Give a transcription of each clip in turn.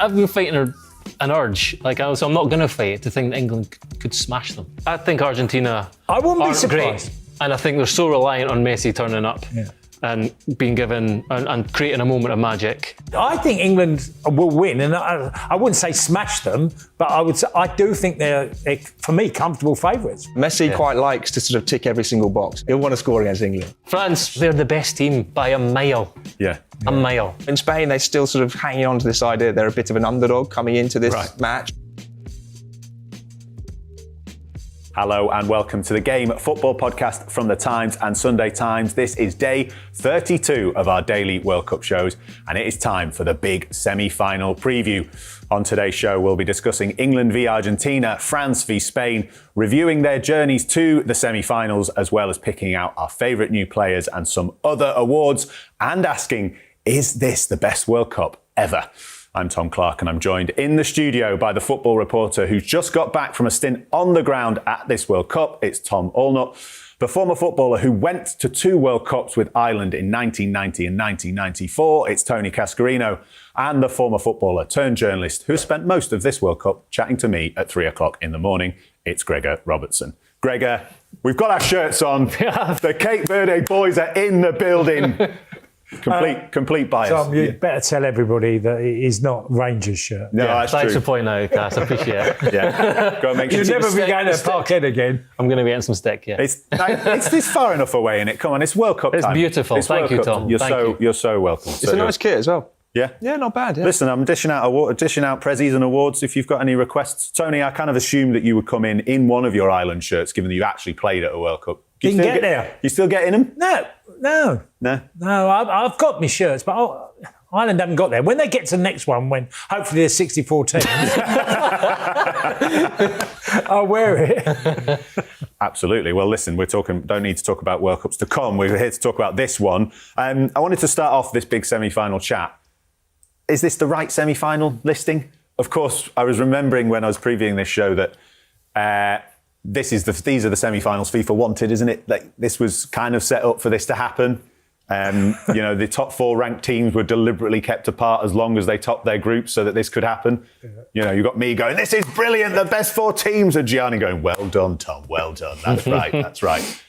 I've been fighting an urge, so I'm not going to fight to think that England could smash them. I think Argentina I wouldn't be aren't surprised. great, and I think they're so reliant on Messi turning up. Yeah. And being given and creating a moment of magic. I think England will win, and I wouldn't say smash them, but I do think they're for me, comfortable favourites. Messi quite likes to sort of tick every single box. He'll want to score against England. France, they're the best team by a mile. Yeah. A mile. In Spain, they're still sort of hanging on to this idea they're a bit of an underdog coming into this match. Hello and welcome to the Game Football Podcast from the Times and Sunday Times. This is day 32 of our daily World Cup shows, and it is time for the big semi-final preview. On today's show, we'll be discussing England v Argentina, France v Spain, reviewing their journeys to the semi-finals, as well as picking out our favourite new players and some other awards, and asking, is this the best World Cup ever? I'm Tom Clarke, and I'm joined in the studio by the football reporter who's just got back from a stint on the ground at this World Cup. It's Tom Allnutt, the former footballer who went to 2 World Cups with Ireland in 1990 and 1994. It's Tony Cascarino, and the former footballer turned journalist who has spent most of this World Cup chatting to me at 3 o'clock in the morning. It's Gregor Robertson. Gregor, we've got our shirts on. The Cape Verde boys are in the building. Complete bias. Tom, you better tell everybody that it is not Rangers shirt. No, that's Thanks true. for pointing out, Cass. I appreciate it. Yeah. Go and make sure. You'll never be going to Parkhead again. I'm going to be getting some stick, yeah. It's this far enough away, innit? Come on, it's World Cup It's time. beautiful. It's Thank World you, Cup Tom. time. You're so welcome. It's a nice kit as well. Yeah? Yeah, not bad. Yeah. Listen, I'm dishing out prezzies and awards if you've got any requests. Tony, I kind of assumed that you would come in one of your Ireland shirts, given that you actually played at a World Cup. Didn't get there. You still getting them? No. I've got my shirts, but Ireland haven't got there. When they get to the next one, when hopefully there's 64 teams, I'll wear it. Absolutely. Well, listen, don't need to talk about World Cups to come. We're here to talk about this one. I wanted to start off this big semi-final chat. Is this the right semi-final listing? Of course, I was remembering when I was previewing this show that these are the semi-finals FIFA wanted, isn't it? Like, this was kind of set up for this to happen. The top 4 ranked teams were deliberately kept apart as long as they topped their groups so that this could happen. You got me going, this is brilliant, the best 4 teams, and Gianni going, well done, Tom, well done. That's right, that's right.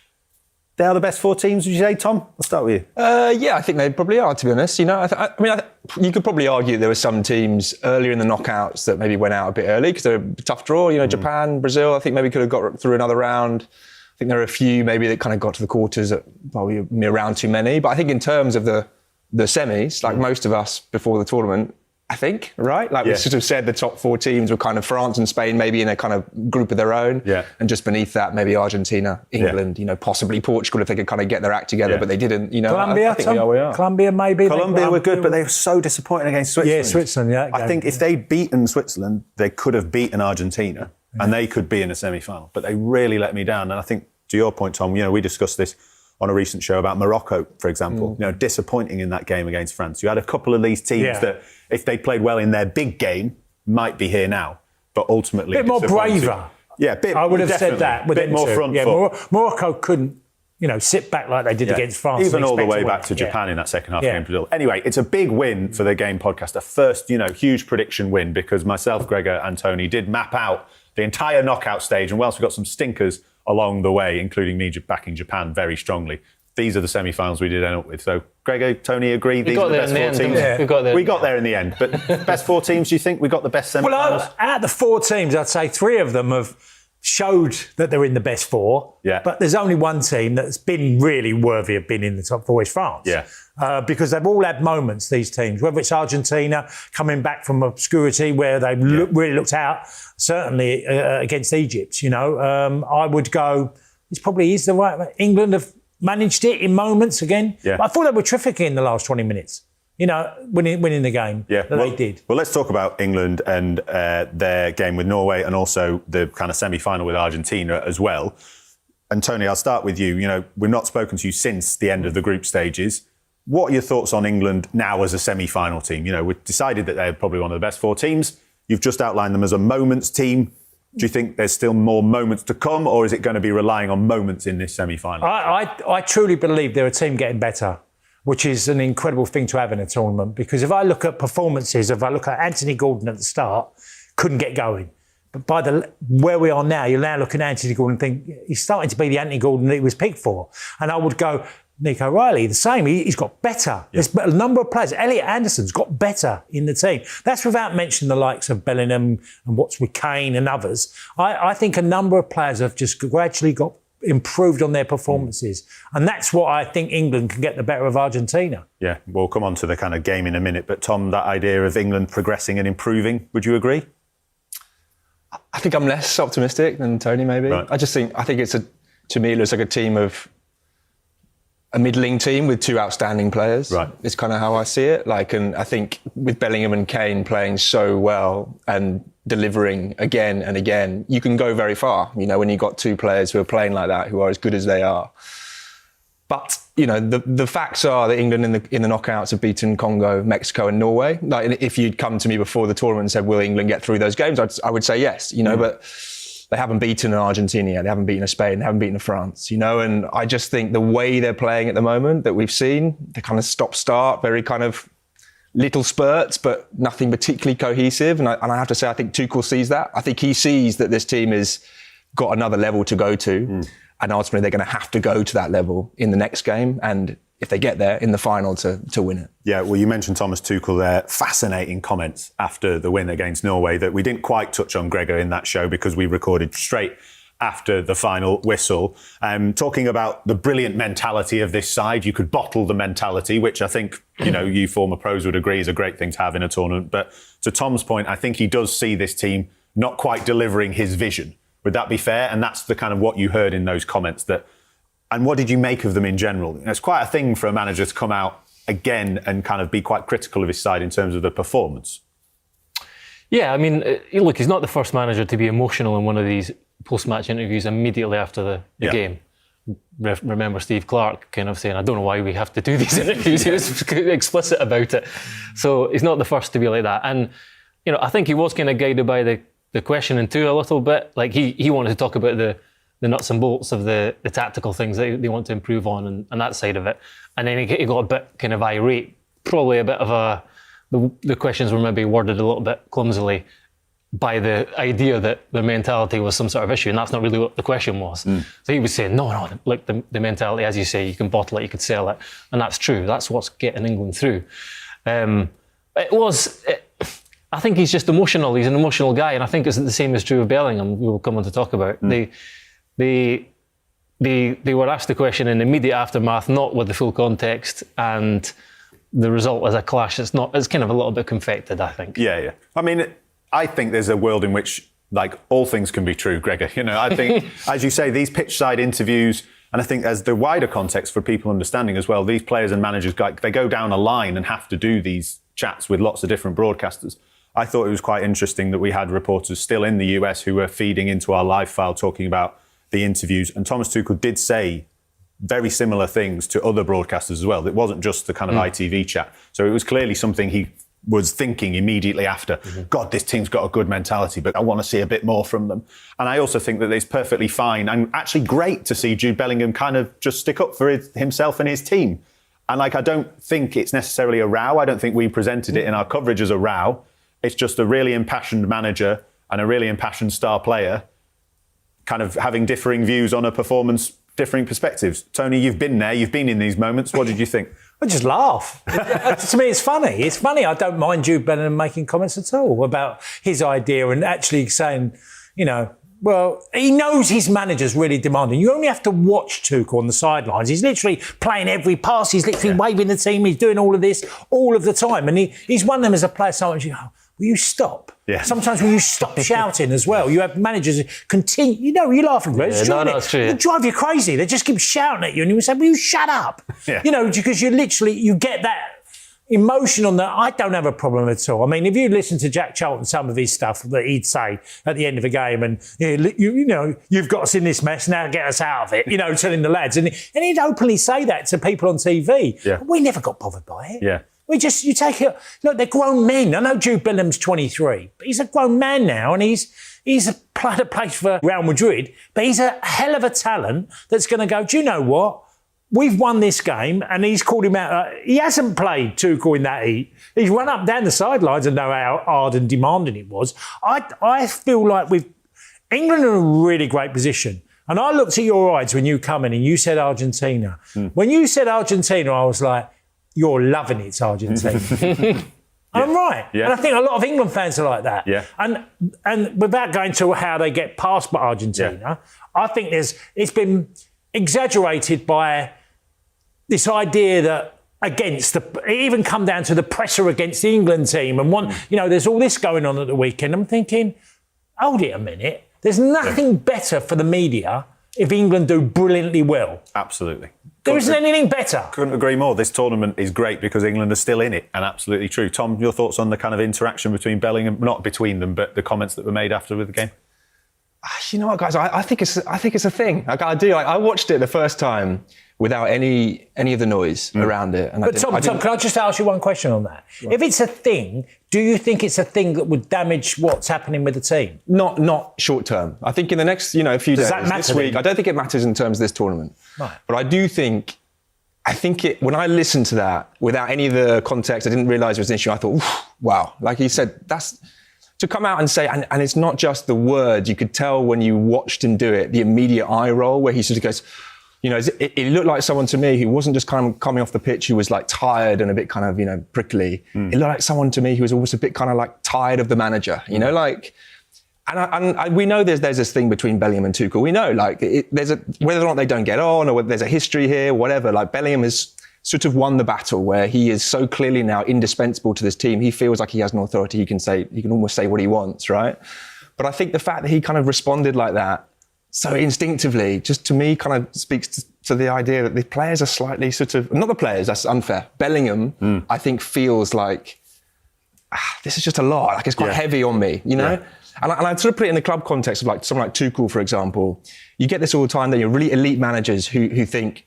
They are the best 4 teams, would you say, Tom? I'll start with you. Yeah, I think they probably are, to be honest. You could probably argue there were some teams earlier in the knockouts that maybe went out a bit early because they're a tough draw. Japan, Brazil, I think maybe could have got through another round. I think there are a few maybe that kind of got to the quarters at probably a round too many. But I think in terms of the semis, like most of us before the tournament, I think, right? We sort of said the top 4 teams were kind of France and Spain, maybe in a kind of group of their own. Yeah. And just beneath that, maybe Argentina, England, possibly Portugal if they could kind of get their act together, but they didn't. Colombia, I think we are where we are. Colombia maybe. Colombia were good, but they were so disappointing against Switzerland. Yeah, Switzerland, yeah. I think if they'd beaten Switzerland, they could have beaten Argentina and they could be in a semi-final. But they really let me down. And I think, to your point, Tom, we discussed this on a recent show about Morocco, for example. Disappointing in that game against France. You had a couple of these teams that, if they played well in their big game, might be here now. But ultimately, a bit more braver. Yeah, I would have said that. With a bit more front foot. Morocco couldn't, sit back like they did against France. Even all the way back to Japan in that second half game. Anyway, it's a big win for the Game podcast. A first, huge prediction win, because myself, Gregor and Tony did map out the entire knockout stage. And whilst we got some stinkers along the way, including me backing Japan very strongly, these are the semi-finals we did end up with. So, Gregor, Tony, agree? These are the best 4 teams. Yeah. We got there in the end. But best 4 teams, do you think we got the best semi-finals? Well, out of the 4 teams, I'd say 3 of them have showed that they're in the best 4. Yeah. But there's only one team that's been really worthy of being in the top 4, is France. Yeah. Because they've all had moments, these teams, whether it's Argentina coming back from obscurity where they really looked out, certainly against Egypt, I would go, it probably is the right. England have managed it in moments again. Yeah. But I thought they were terrific in the last 20 minutes. Winning the game that they did. Well, let's talk about England and their game with Norway, and also the kind of semi-final with Argentina as well. And Tony, I'll start with you. We've not spoken to you since the end of the group stages. What are your thoughts on England now as a semi-final team? We've decided that they're probably one of the best 4 teams. You've just outlined them as a moments team. Do you think there's still more moments to come, or is it going to be relying on moments in this semi-final? I truly believe they're a team getting better. which is an incredible thing to have in a tournament. Because if I look at performances, if I look at Anthony Gordon at the start, couldn't get going. But by where we are now, you're now looking at Anthony Gordon and think he's starting to be the Anthony Gordon that he was picked for. And I would go, Nico Riley, the same. He's got better. Yeah. There's a number of players. Elliot Anderson's got better in the team. That's without mentioning the likes of Bellingham and what's with Kane and others. I think a number of players have just gradually got improved on their performances. And that's what I think England can get the better of Argentina. Yeah, we'll come on to the kind of game in a minute. But Tom, that idea of England progressing and improving, would you agree? I think I'm less optimistic than Tony, maybe. Right. I think to me, it looks like a team of a middling team with two outstanding players. Right. It's kind of how I see it. And I think with Bellingham and Kane playing so well and delivering again and again, you can go very far, when you've got two players who are playing like that, who are as good as they are. But, the facts are that England in the knockouts have beaten Congo, Mexico and Norway. Like, if you'd come to me before the tournament and said, will England get through those games? I would say yes, but they haven't beaten an Argentina yet. They haven't beaten a Spain. They haven't beaten a France, and I just think the way they're playing at the moment that we've seen, the kind of stop-start, very kind of little spurts, but nothing particularly cohesive. And I have to say, I think Tuchel sees that. I think he sees that this team has got another level to go to. And ultimately, they're going to have to go to that level in the next game. And if they get there, in the final to win it. Yeah, well, you mentioned Thomas Tuchel there. Fascinating comments after the win against Norway that we didn't quite touch on, Gregor, in that show because we recorded straight after the final whistle. Talking about the brilliant mentality of this side. You could bottle the mentality, which I think, you former pros would agree is a great thing to have in a tournament. But to Tom's point, I think he does see this team not quite delivering his vision. Would that be fair? And that's the kind of what you heard in those comments. And what did you make of them in general? It's quite a thing for a manager to come out again and kind of be quite critical of his side in terms of the performance. Yeah, I mean, look, he's not the first manager to be emotional in one of these post-match interviews immediately after the game. Remember Steve Clarke kind of saying, I don't know why we have to do these interviews. He was explicit about it. So he's not the first to be like that. And, I think he was kind of guided by the questioning too a little bit. Like he wanted to talk about the nuts and bolts of the tactical things that they want to improve on and that side of it. And then he got a bit kind of irate. Probably a bit of the questions were maybe worded a little bit clumsily by the idea that the mentality was some sort of issue, and that's not really what the question was. So he was saying, no, like the mentality, as you say, you can bottle it, you can sell it, and that's true. That's what's getting England through. I think he's just emotional. He's an emotional guy, and I think it's the same is true of Bellingham. We will come on to talk about. They were asked the question in immediate aftermath, not with the full context, and the result was a clash. It's kind of a little bit confected, I think. Yeah. I mean, I think there's a world in which, like, all things can be true, Gregor. I think, as you say, these pitch side interviews, and I think as the wider context for people understanding as well, these players and managers, they go down a line and have to do these chats with lots of different broadcasters. I thought it was quite interesting that we had reporters still in the US who were feeding into our live file talking about the interviews. And Thomas Tuchel did say very similar things to other broadcasters as well. It wasn't just the kind of ITV chat. So it was clearly something he was thinking immediately after. God, this team's got a good mentality, but I want to see a bit more from them. And I also think that it's perfectly fine and actually great to see Jude Bellingham kind of just stick up for himself and his team. And I don't think it's necessarily a row. I don't think we presented it in our coverage as a row. It's just a really impassioned manager and a really impassioned star player kind of having differing views on a performance, differing perspectives. Tony, you've been there. You've been in these moments. What did you think? I just laugh. To me, it's funny. It's funny. I don't mind Jude Bellingham making comments at all about his idea and actually saying, well, he knows his manager's really demanding. You only have to watch Tuchel on the sidelines. He's literally playing every pass. He's literally waving the team. He's doing all of this all of the time. And he's one of them as a player. Sometimes you go, will you stop? Yeah. Sometimes will you stop shouting as well? You have managers who continue. You're laughing, Greg. It's true. It drive you crazy. They just keep shouting at you, and you say, "Will you shut up?" Yeah. Because you get that emotion on that. I don't have a problem at all. I mean, if you listen to Jack Charlton, some of his stuff that he'd say at the end of a game, and you've got us in this mess, now get us out of it. Telling the lads, and he'd openly say that to people on TV. Yeah. We never got bothered by it. Yeah. You take it. Look, they're grown men. I know Jude Bellingham's 23, but he's a grown man now, and he's player for Real Madrid, but he's a hell of a talent that's going to go, do you know what? we've won this game, and he's called him out. He hasn't played Tuchel in that heat. He's run up down the sidelines and know how hard and demanding it was. I feel like England are in a really great position. And I looked at your eyes when you come in and you said Argentina. When you said Argentina, I was like, you're loving it, it's Argentina. I'm right. Yeah. And I think a lot of England fans are like that. Yeah. And without going to how they get past Argentina, I think it's been exaggerated by this idea that it even come down to the pressure against the England team and there's all this going on at the weekend. I'm thinking, hold it a minute. There's nothing better for the media if England do brilliantly well. Absolutely. There isn't anything better. Couldn't agree more. This tournament is great because England are still in it, and absolutely true. Tom, your thoughts on the kind of interaction between Bellingham, not between them, but the comments that were made after the game? You know what, guys? I think it's a thing. Like, I do. I watched it the first time without any of the noise around it. And Tom, can I just ask you one question on that? Right. If it's a thing, do you think it's a thing that would damage what's happening with the team? Not short term. I think in the next few days, this week, then? I don't think it matters in terms of this tournament. Right. But I do think. When I listened to that without any of the context, I didn't realise it was an issue. I thought, wow, like he said, that's to come out and say, and it's not just the words. You could tell when you watched him do it, the immediate eye roll where he sort of goes. It looked like someone to me who wasn't just kind of coming off the pitch who was like tired and a bit kind of, prickly. It looked like someone to me who was almost a bit kind of like tired of the manager, And we know there's this thing between Bellingham and Tuchel. We know, whether or not they don't get on or whether there's a history here, whatever. Like Bellingham has sort of won the battle where he is so clearly now indispensable to this team. He feels like he has an authority. He can almost say what he wants, right? But I think the fact that he kind of responded like that so instinctively, just to me, kind of speaks to the idea that the players are slightly not the players, that's unfair. Bellingham, I think, feels like, this is just a lot. Like, it's quite heavy on me, Yeah. And I sort of put it in the club context of someone like Tuchel, for example. You get this all the time, that you're really elite managers who think,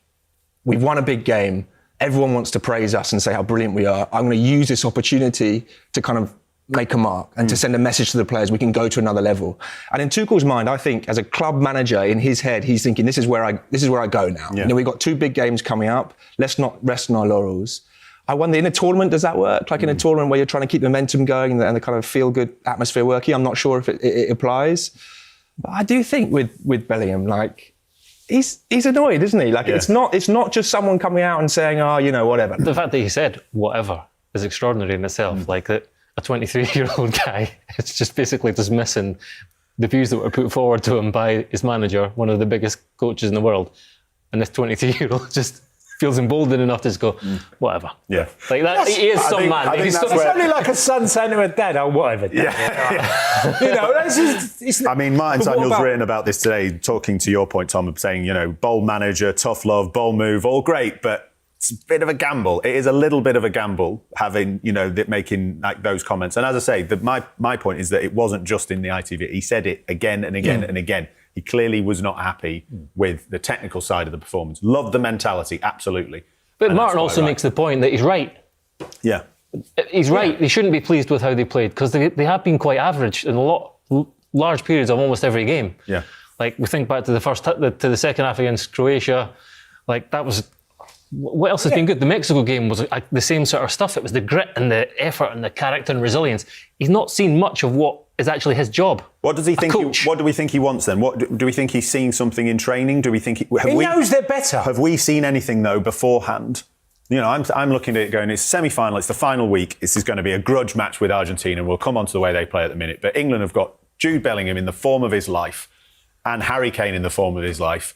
we've won a big game, everyone wants to praise us and say how brilliant we are. I'm going to use this opportunity to kind of make a mark and to send a message to the players, we can go to another level. And in Tuchel's mind, I think as a club manager, in his head, he's thinking, this is where I go now. Yeah. We've got 2 big games coming up. Let's not rest on our laurels. I wonder, in a tournament, does that work? Like in a tournament where you're trying to keep momentum going and the kind of feel-good atmosphere working? I'm not sure if it applies. But I do think with Bellingham, he's annoyed, isn't he? It's not just someone coming out and saying, whatever. The fact that he said whatever is extraordinary in itself. That a 23-year-old guy is just basically dismissing the views that were put forward to him by his manager, one of the biggest coaches in the world. And this 23-year-old just feels emboldened enough to just go, whatever. Yeah. Like that, he is some man. It's only like a son saying to a dad, whatever. Dad. Yeah. Martin Samuel's written about this today, talking to your point, Tom, of saying, bold manager, tough love, bold move, all great, but it's a bit of a gamble. It is a little bit of a gamble having, making those comments. And as I say, my point is that it wasn't just in the ITV. He said it again and again and again. He clearly was not happy with the technical side of the performance. Loved the mentality, absolutely. But Martin also makes the point that he's right. Yeah. He's right. They shouldn't be pleased with how they played because they have been quite average in large periods of almost every game. Yeah. We think back to the second half against Croatia. That was... What else has been good? The Mexico game was the same sort of stuff. It was the grit and the effort and the character and resilience. He's not seen much of what is actually his job. What does he think? What do we think he wants then? What do we think he's seeing something in training? Do we think he knows they're better? Have we seen anything though beforehand? I'm looking at it going, it's semi-final, it's the final week. This is going to be a grudge match with Argentina. We'll come on to the way they play at the minute. But England have got Jude Bellingham in the form of his life and Harry Kane in the form of his life.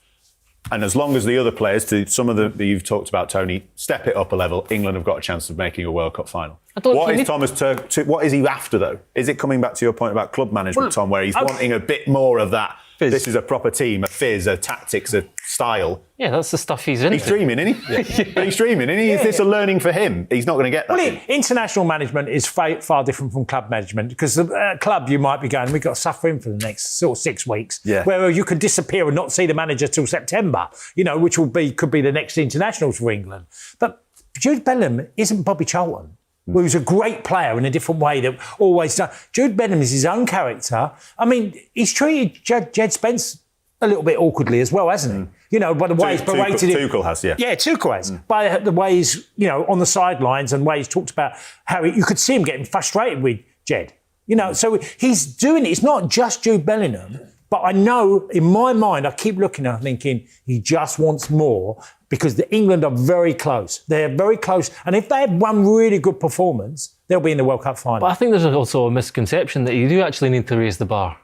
And as long as the other players, to some of that you've talked about, Tony, step it up a level, England have got a chance of making a World Cup final. What is he after, though? Is it coming back to your point about club management, Tom, where he's wanting a bit more of that? This is a proper team, a fizz, a tactics, a style. Yeah, that's the stuff he's into. He's dreaming, isn't he? Yeah. But he's dreaming, isn't he? Is this a learning for him? He's not going to get that. International management is far different from club management because the club you might be going, we've got to suffer him for the next 6 weeks. Yeah. Where you could disappear and not see the manager till September, which could be the next internationals for England. But Jude Bellingham isn't Bobby Charlton, who's a great player in a different way that always done. Jude Bellingham is his own character. He's treated Jed Spence a little bit awkwardly as well, hasn't he? You know, by the way he's berated him. Tuchel has, yeah. Yeah, Tuchel has. By the way he's, you know, on the sidelines and the way he's talked about how you could see him getting frustrated with Jed. You know, so he's doing it. It's not just Jude Bellingham, but I know in my mind, I keep looking at him thinking he just wants more because England are very close. They're very close. And if they have one really good performance, they'll be in the World Cup final. But I think there's also a misconception that you do actually need to raise the bar.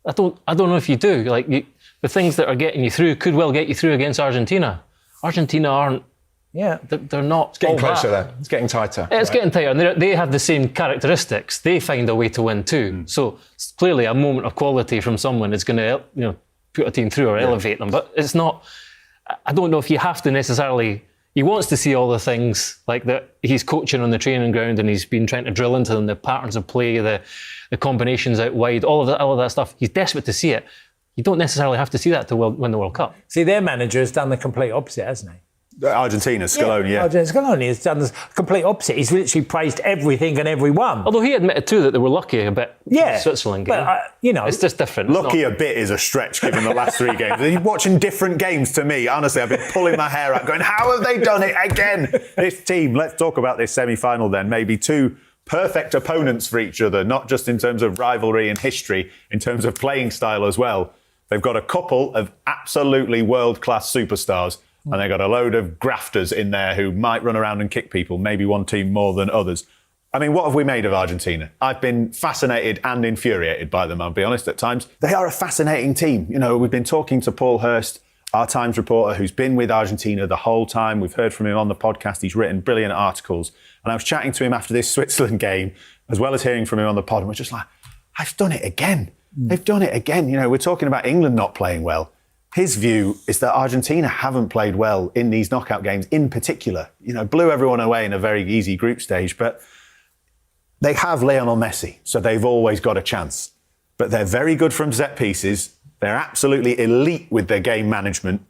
I don't know if you do. Like the things that are getting you through could well get you through against Argentina. Argentina aren't. Yeah, they're not. It's getting closer there. It's getting tighter. It's getting tighter. And they have the same characteristics. They find a way to win too. So clearly, a moment of quality from someone is going to, put a team through or elevate them. But it's not. I don't know if you have to necessarily. He wants to see all the things like that. He's coaching on the training ground and he's been trying to drill into them, the patterns of play, the combinations out wide, all of that stuff. He's desperate to see it. You don't necessarily have to see that to win the World Cup. See, their manager has done the complete opposite, hasn't he? Argentina, Scaloni, yeah. Scaloni has done the complete opposite. He's literally praised everything and everyone. Although he admitted too that they were lucky a bit in the Switzerland game. But, it's just different. Lucky a bit is a stretch given the last 3 games. You're watching different games to me. Honestly, I've been pulling my hair out going, how have they done it again? This team, let's talk about this semi-final then. Maybe 2 perfect opponents for each other, not just in terms of rivalry and history, in terms of playing style as well. They've got a couple of absolutely world-class superstars. And they've got a load of grafters in there who might run around and kick people, maybe one team more than others. I mean, what have we made of Argentina? I've been fascinated and infuriated by them, I'll be honest, at times. They are a fascinating team. You know, we've been talking to Paul Hurst, our Times reporter, who's been with Argentina the whole time. We've heard from him on the podcast. He's written brilliant articles. And I was chatting to him after this Switzerland game, as well as hearing from him on the pod, and we're just like, I've done it again. They've done it again. You know, we're talking about England not playing well. His view is that Argentina haven't played well in these knockout games in particular. You know, blew everyone away in a very easy group stage, but they have Lionel Messi, so they've always got a chance. But they're very good from set pieces. They're absolutely elite with their game management.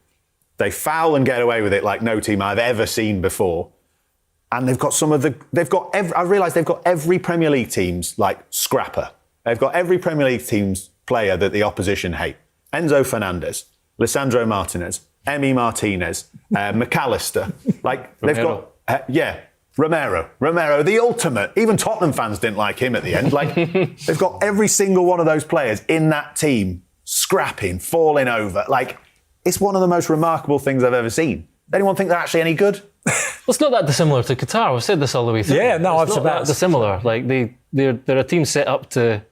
They foul and get away with it like no team I've ever seen before. And they've got I realise they've got every Premier League team's like scrapper. They've got every Premier League team's player that the opposition hate. Enzo Fernandez, Lisandro Martinez, Emi Martinez, McAllister. Like, they've got... Romero, the ultimate. Even Tottenham fans didn't like him at the end. Like, they've got every single one of those players in that team scrapping, falling over. Like, it's one of the most remarkable things I've ever seen. Anyone think they're actually any good? Well, it's not that dissimilar to Qatar. We've said this all the way through. Yeah, no, it's not that dissimilar. Like, they're a team set up to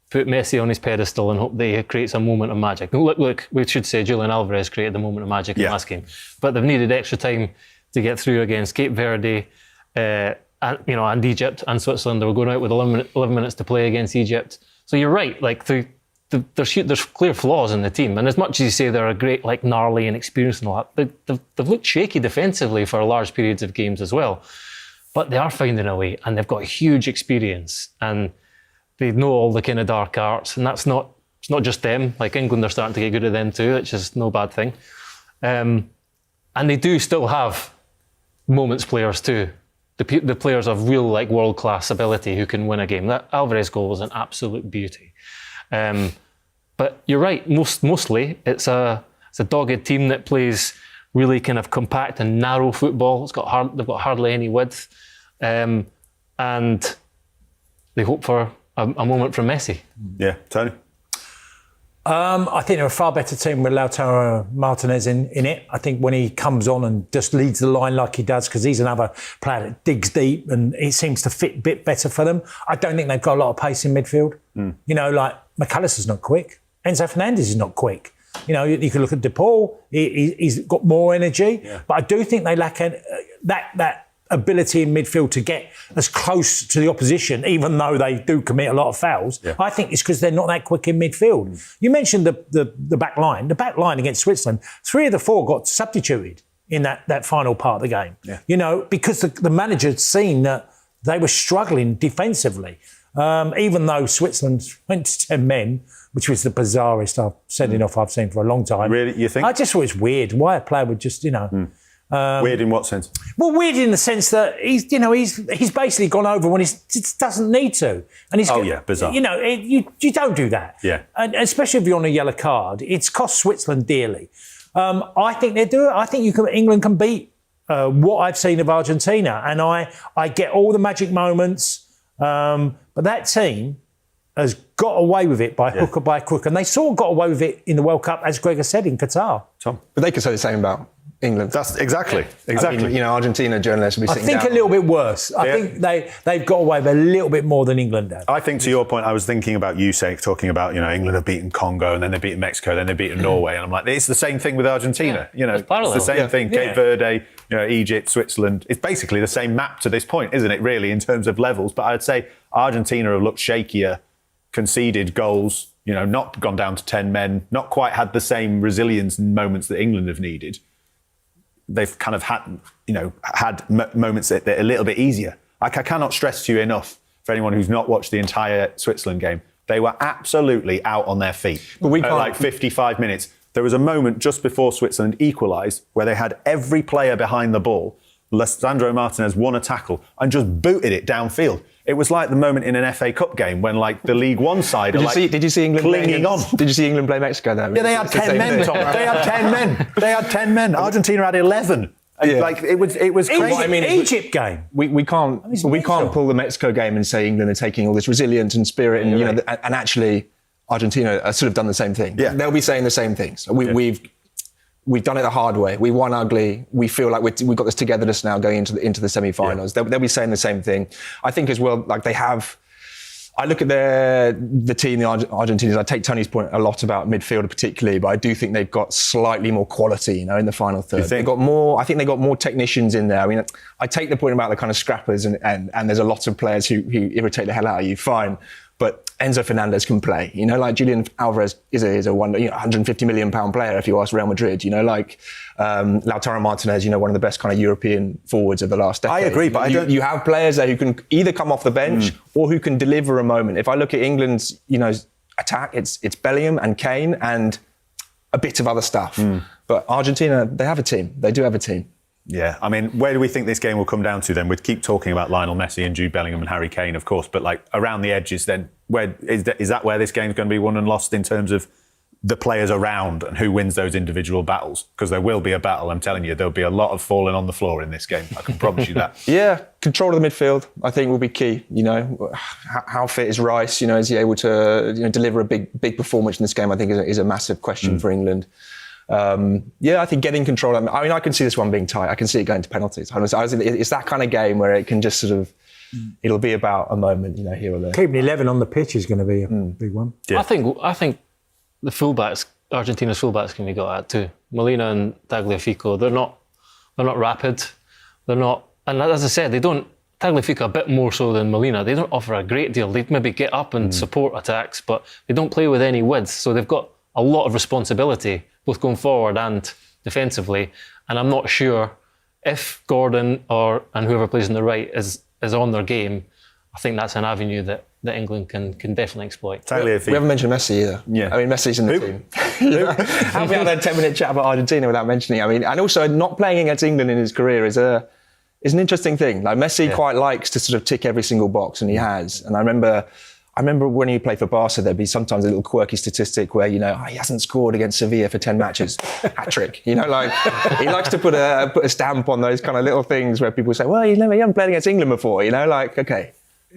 put Messi on his pedestal and hope that he creates a moment of magic. Look, we should say Julian Alvarez created the moment of magic in the last game. But they've needed extra time to get through against Cape Verde, and Egypt and Switzerland. They were going out with 11 minutes to play against Egypt. So you're right, like there's clear flaws in the team. And as much as you say they're a great, like, gnarly and experienced and all that, they've looked shaky defensively for large periods of games as well. But they are finding a way, and they've got huge experience. And they know all the kind of dark arts, and it's not just them. Like, England are starting to get good at them too, which is no bad thing. And they do still have moments players too. The players of real, like, world-class ability who can win a game. That Alvarez goal was an absolute beauty. But you're right, mostly it's a dogged team that plays really kind of compact and narrow football. They've got hardly any width. And they hope for a moment from Messi. Yeah, Tony? I think they're a far better team with Lautaro Martinez in it. I think when he comes on and just leads the line like he does, because he's another player that digs deep and it seems to fit a bit better for them. I don't think they've got a lot of pace in midfield. You know, like, McAllister's not quick. Enzo Fernandez is not quick. You know, you can look at De Paul. He's got more energy. Yeah. But I do think they lack that ability in midfield to get as close to the opposition, even though they do commit a lot of fouls. Yeah. I think it's because they're not that quick in midfield. You mentioned the back line. The back line against Switzerland, 3 of the 4 got substituted in that final part of the game. Yeah. You know, because the manager had seen that they were struggling defensively. Even though Switzerland went to 10 men, which was the bizarrest sending off I've seen for a long time. Really, you think? I just thought it was weird. Why a player would just, weird in what sense? Well, weird in the sense that he's basically gone over when he just doesn't need to. And he's bizarre. You know, you don't do that. Yeah. And especially if you're on a yellow card, it's cost Switzerland dearly. I think they do it. I think England can beat what I've seen of Argentina, and I get all the magic moments. But that team has got away with it by hook or by crook, and they sort of got away with it in the World Cup, as Gregor said, in Qatar. Tom, but they could say the same about England. That's exactly. I mean, Argentina journalists will be sitting down. I think a little bit worse. I think they've got away with a little bit more than England have. I think, to your point, I was thinking about you talking about, England have beaten Congo, and then they've beaten Mexico, then they've beaten Norway, and I'm like, it's the same thing with Argentina. It's the same thing. Cape Verde, Egypt, Switzerland. It's basically the same map to this point, isn't it, really, in terms of levels? But I'd say Argentina have looked shakier, conceded goals, not gone down to 10 men, not quite had the same resilience in moments that England have needed. They've kind of had, moments that are a little bit easier. I cannot stress to you enough, for anyone who's not watched the entire Switzerland game, they were absolutely out on their feet. But we can't... 55 minutes. There was a moment just before Switzerland equalised where they had every player behind the ball. Lisandro Martinez won a tackle and just booted it downfield. It was like the moment in an FA Cup game when, the League One side did you see England clinging on. Did you see England play Mexico there? Yeah, they had 10 men, Tom. They had 10 men. They had 10 men. Argentina had 11. It was crazy. Egypt game. We can't pull the Mexico game and say England are taking all this resilience and spirit and and actually Argentina are sort of done the same thing. Yeah. They'll be saying the same things. We've done it the hard way. We won ugly. We feel like we've got this togetherness now going into the semi-finals. Yeah. They'll be saying the same thing. I think as well, they have. I look at the team, the Argentinians. I take Tony's point a lot about midfield, particularly, but I do think they've got slightly more quality, in the final third. They've got more. I think they've got more technicians in there. I mean, I take the point about the kind of scrappers, and there's a lot of players who irritate the hell out of you. Fine. But Enzo Fernandez can play, Julian Alvarez is a wonder, 150 million pound player if you ask Real Madrid, Lautaro Martinez, one of the best kind of European forwards of the last decade. I agree, but you have players there who can either come off the bench or who can deliver a moment. If I look at England's, attack, it's Bellingham and Kane and a bit of other stuff. But Argentina, they have a team. They do have a team. Yeah, I mean, where do we think this game will come down to then? We'd keep talking about Lionel Messi and Jude Bellingham and Harry Kane, of course, but around the edges then, where is that where this game's going to be won and lost in terms of the players around and who wins those individual battles? Because there will be a battle, I'm telling you, there'll be a lot of falling on the floor in this game. I can promise you that. Yeah, control of the midfield, I think, will be key. How fit is Rice? Is he able to deliver a big performance in this game? I think is a massive question for England. I think getting control. I mean, I can see this one being tight. I can see it going to penalties. It's that kind of game where it can just sort of, it'll be about a moment, here or there. Keeping 11 on the pitch is going to be a big one. Yeah. I think the fullbacks, Argentina's fullbacks, can be got at too. Molina and Tagliafico, they're not rapid. They're not, and as I said, Tagliafico a bit more so than Molina. They don't offer a great deal. They maybe get up and support attacks, but they don't play with any width. So they've got a lot of responsibility, both going forward and defensively. And I'm not sure if Gordon and whoever plays on the right is on their game. I think that's an avenue that England can definitely exploit. We haven't mentioned Messi either. Yeah. I mean, Messi's in the team. How have we had a 10-minute chat about Argentina without mentioning? I mean, and also not playing against England in his career is an interesting thing. Messi quite likes to sort of tick every single box, and he has. And I remember when he played for Barca, there'd be sometimes a little quirky statistic where, he hasn't scored against Sevilla for 10 matches. Hat-trick. He likes to put a stamp on those kind of little things where people say, well, you haven't played against England before. Okay,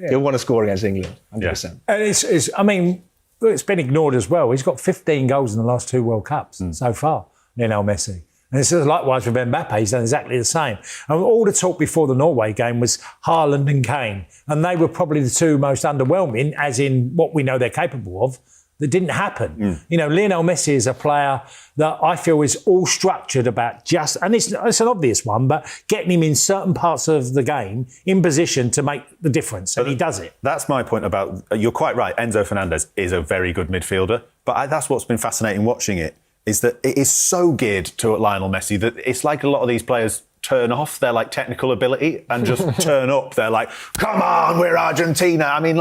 you'll want to score against England, 100%. Yeah. And it's been ignored as well. He's got 15 goals in the last 2 World Cups so far, Lionel Messi. And it's likewise with Mbappe, he's done exactly the same. And all the talk before the Norway game was Haaland and Kane. And they were probably the 2 most underwhelming, as in what we know they're capable of, that didn't happen. Lionel Messi is a player that I feel is all structured about and it's an obvious one, but getting him in certain parts of the game in position to make the difference. And he does it. That's my point about, you're quite right, Enzo Fernandez is a very good midfielder. But that's what's been fascinating watching it, is that it is so geared to Lionel Messi that it's like a lot of these players turn off their technical ability and just turn up. They're like, come on, we're Argentina. I mean,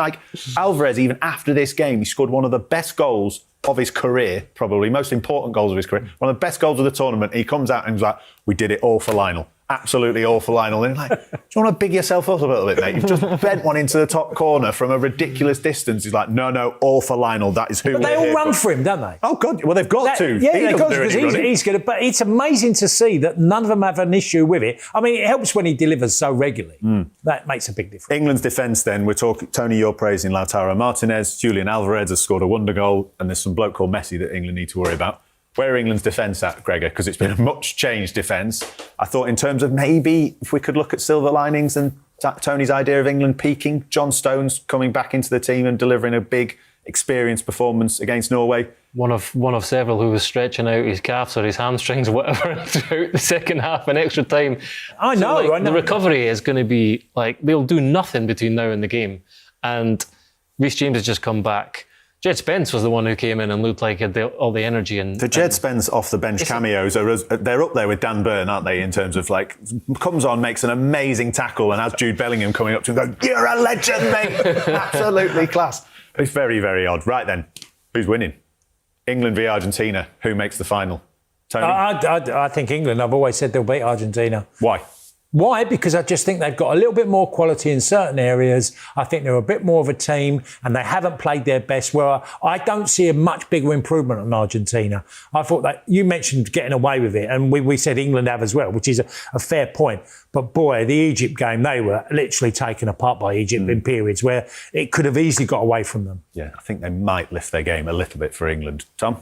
Alvarez, even after this game, he scored one of the best goals of his career, probably most important goals of his career, one of the best goals of the tournament. He comes out and he's like, we did it all for Lionel. absolutely awful Lionel. And like, do you want to big yourself up a little bit, mate? You've just bent one into the top corner from a ridiculous distance. He's like, no, all for Lionel. That is who But they all run for him, don't they? Oh, God. Well, they've got to. Yeah, He they've doesn't got to, do any because running. he's good. But it's amazing to see that none of them have an issue with it. I mean, it helps when he delivers so regularly. That makes a big difference. England's defence then, we're talking, Tony, you're praising Lautaro Martinez, Julian Alvarez has scored a wonder goal, and there's some bloke called Messi that England need to worry about. Where are England's defence at, Gregor? Because it's been a much changed defence. I thought in terms of maybe if we could look at silver linings and Tony's idea of England peaking, John Stones coming back into the team and delivering a big, experienced performance against Norway. One of several who was stretching out his calves or his hamstrings or whatever throughout the second half and extra time. I know. The recovery is going to be like, they'll do nothing between now and the game. And Reece James has just come back. Jed Spence was the one who came in and looked like he had all the energy. And the Jed Spence off the bench cameos, they're up there with Dan Burn, aren't they, in terms of like, comes on, makes an amazing tackle and has Jude Bellingham coming up to him going, you're a legend, mate. Absolutely class. It's very, very odd. Right then, who's winning? England v Argentina. Who makes the final? Tony? I think England, I've always said they'll beat Argentina. Why? Why? Because I just think they've got a little bit more quality in certain areas. I think they're a bit more of a team and they haven't played their best. Well, I don't see a much bigger improvement on Argentina. I thought that you mentioned getting away with it, and we said England have as well, which is a fair point. But boy, the Egypt game, they were literally taken apart by Egypt in periods where it could have easily got away from them. Yeah, I think they might lift their game a little bit for England. Tom?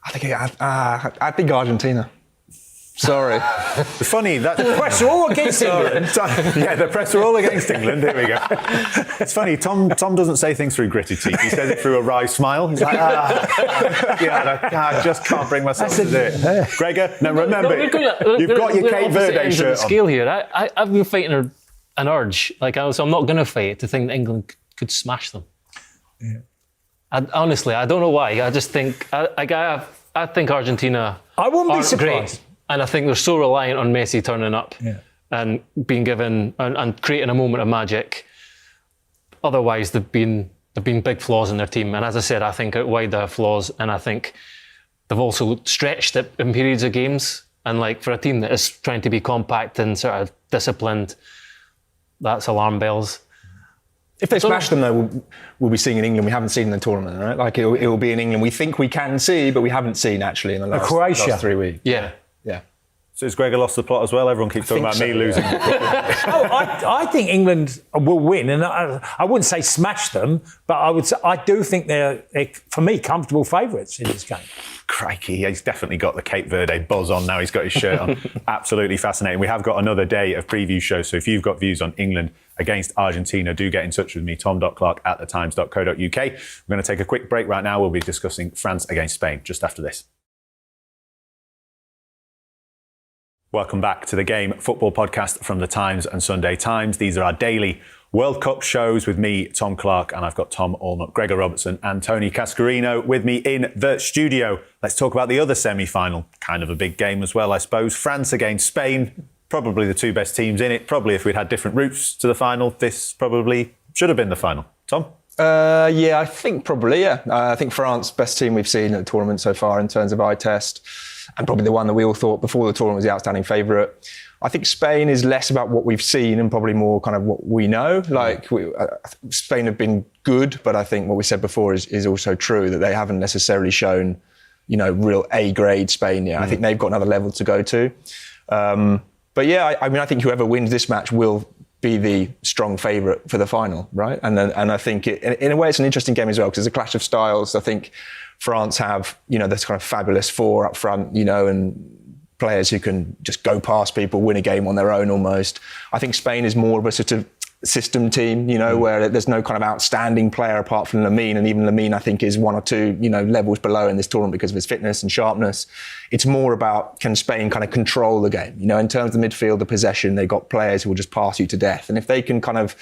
I think Argentina. Sorry. It's funny that The press are all against England. Yeah, the press are all against England. Here we go. It's funny. Tom doesn't say things through gritted teeth. He says it through a wry smile. He's like, I just can't bring myself to do it. Gregor, now remember, you've got your Cape Verde shirt on. Scale here. I've been fighting an urge, so I'm not going to fight to think that England could smash them. Yeah. Honestly, I don't know why. I just think I think Argentina. I wouldn't be aren't surprised. Great. And I think they're so reliant on Messi turning up and being given and creating a moment of magic. Otherwise, they've been big flaws in their team. And as I said, I think out wide they have flaws, and I think they've also stretched it in periods of games. And like for a team that is trying to be compact and sort of disciplined, that's alarm bells. If they smash them, though, we'll be seeing in England we haven't seen in the tournament, right? Like it will be in England we think we can see, but we haven't seen actually in the last 3 weeks. Yeah. So has Gregor lost the plot as well? Everyone keeps talking about me losing. I think England will win, and I wouldn't say smash them, but I do think they're for me, comfortable favourites in this game. Crikey, he's definitely got the Cape Verde buzz on now. He's got his shirt on. Absolutely fascinating. We have got another day of preview shows, so if you've got views on England against Argentina, do get in touch with me, tom.clarke@thetimes.co.uk. We're going to take a quick break right now. We'll be discussing France against Spain just after this. Welcome back to the Game Football Podcast from the Times and Sunday Times. These are our daily World Cup shows with me, Tom Clarke, and I've got Tom Allnutt, Gregor Robertson and Tony Cascarino with me in the studio. Let's talk about the other semi-final. Kind of a big game as well, I suppose. France against Spain. Probably the two best teams in it. Probably if we'd had different routes to the final, this probably should have been the final. Tom? I think probably, yeah. I think France, best team we've seen at the tournament so far in terms of eye test. And probably the one that we all thought before the tournament was the outstanding favourite. I think Spain is less about what we've seen and probably more kind of what we know. Spain have been good, but I think what we said before is also true, that they haven't necessarily shown, real A-grade Spain yet. I think they've got another level to go to. I think whoever wins this match will be the strong favourite for the final, right? And I think in a way it's an interesting game as well, because it's a clash of styles. I think France have, this kind of fabulous four up front, and players who can just go past people, win a game on their own almost. I think Spain is more of a sort of system team, where there's no kind of outstanding player apart from Lamine, and even Lamine I think is one or two, levels below in this tournament because of his fitness and sharpness. It's more about, can Spain kind of control the game? In terms of the midfield, the possession, they've got players who will just pass you to death. And if they can kind of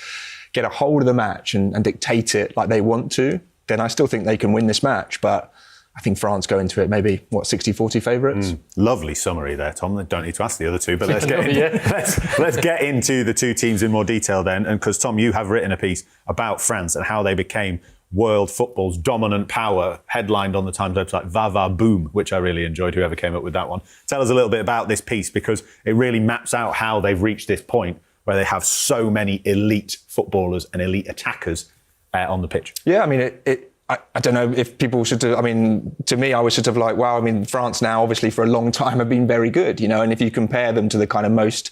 get a hold of the match and dictate it like they want to, then I still think they can win this match. But I think France go into it maybe, 60-40 favourites? Lovely summary there, Tom. I don't need to ask the other two, but let's get into the two teams in more detail then. And because, Tom, you have written a piece about France and how they became world football's dominant power, headlined on the Times website, Va Va Boom, which I really enjoyed, whoever came up with that one. Tell us a little bit about this piece, because it really maps out how they've reached this point where they have so many elite footballers and elite attackers on the pitch. Yeah, I mean, I don't know if people should. I mean, to me, I was sort of like, wow. I mean, France now, obviously, for a long time, have been very good, and if you compare them to the kind of most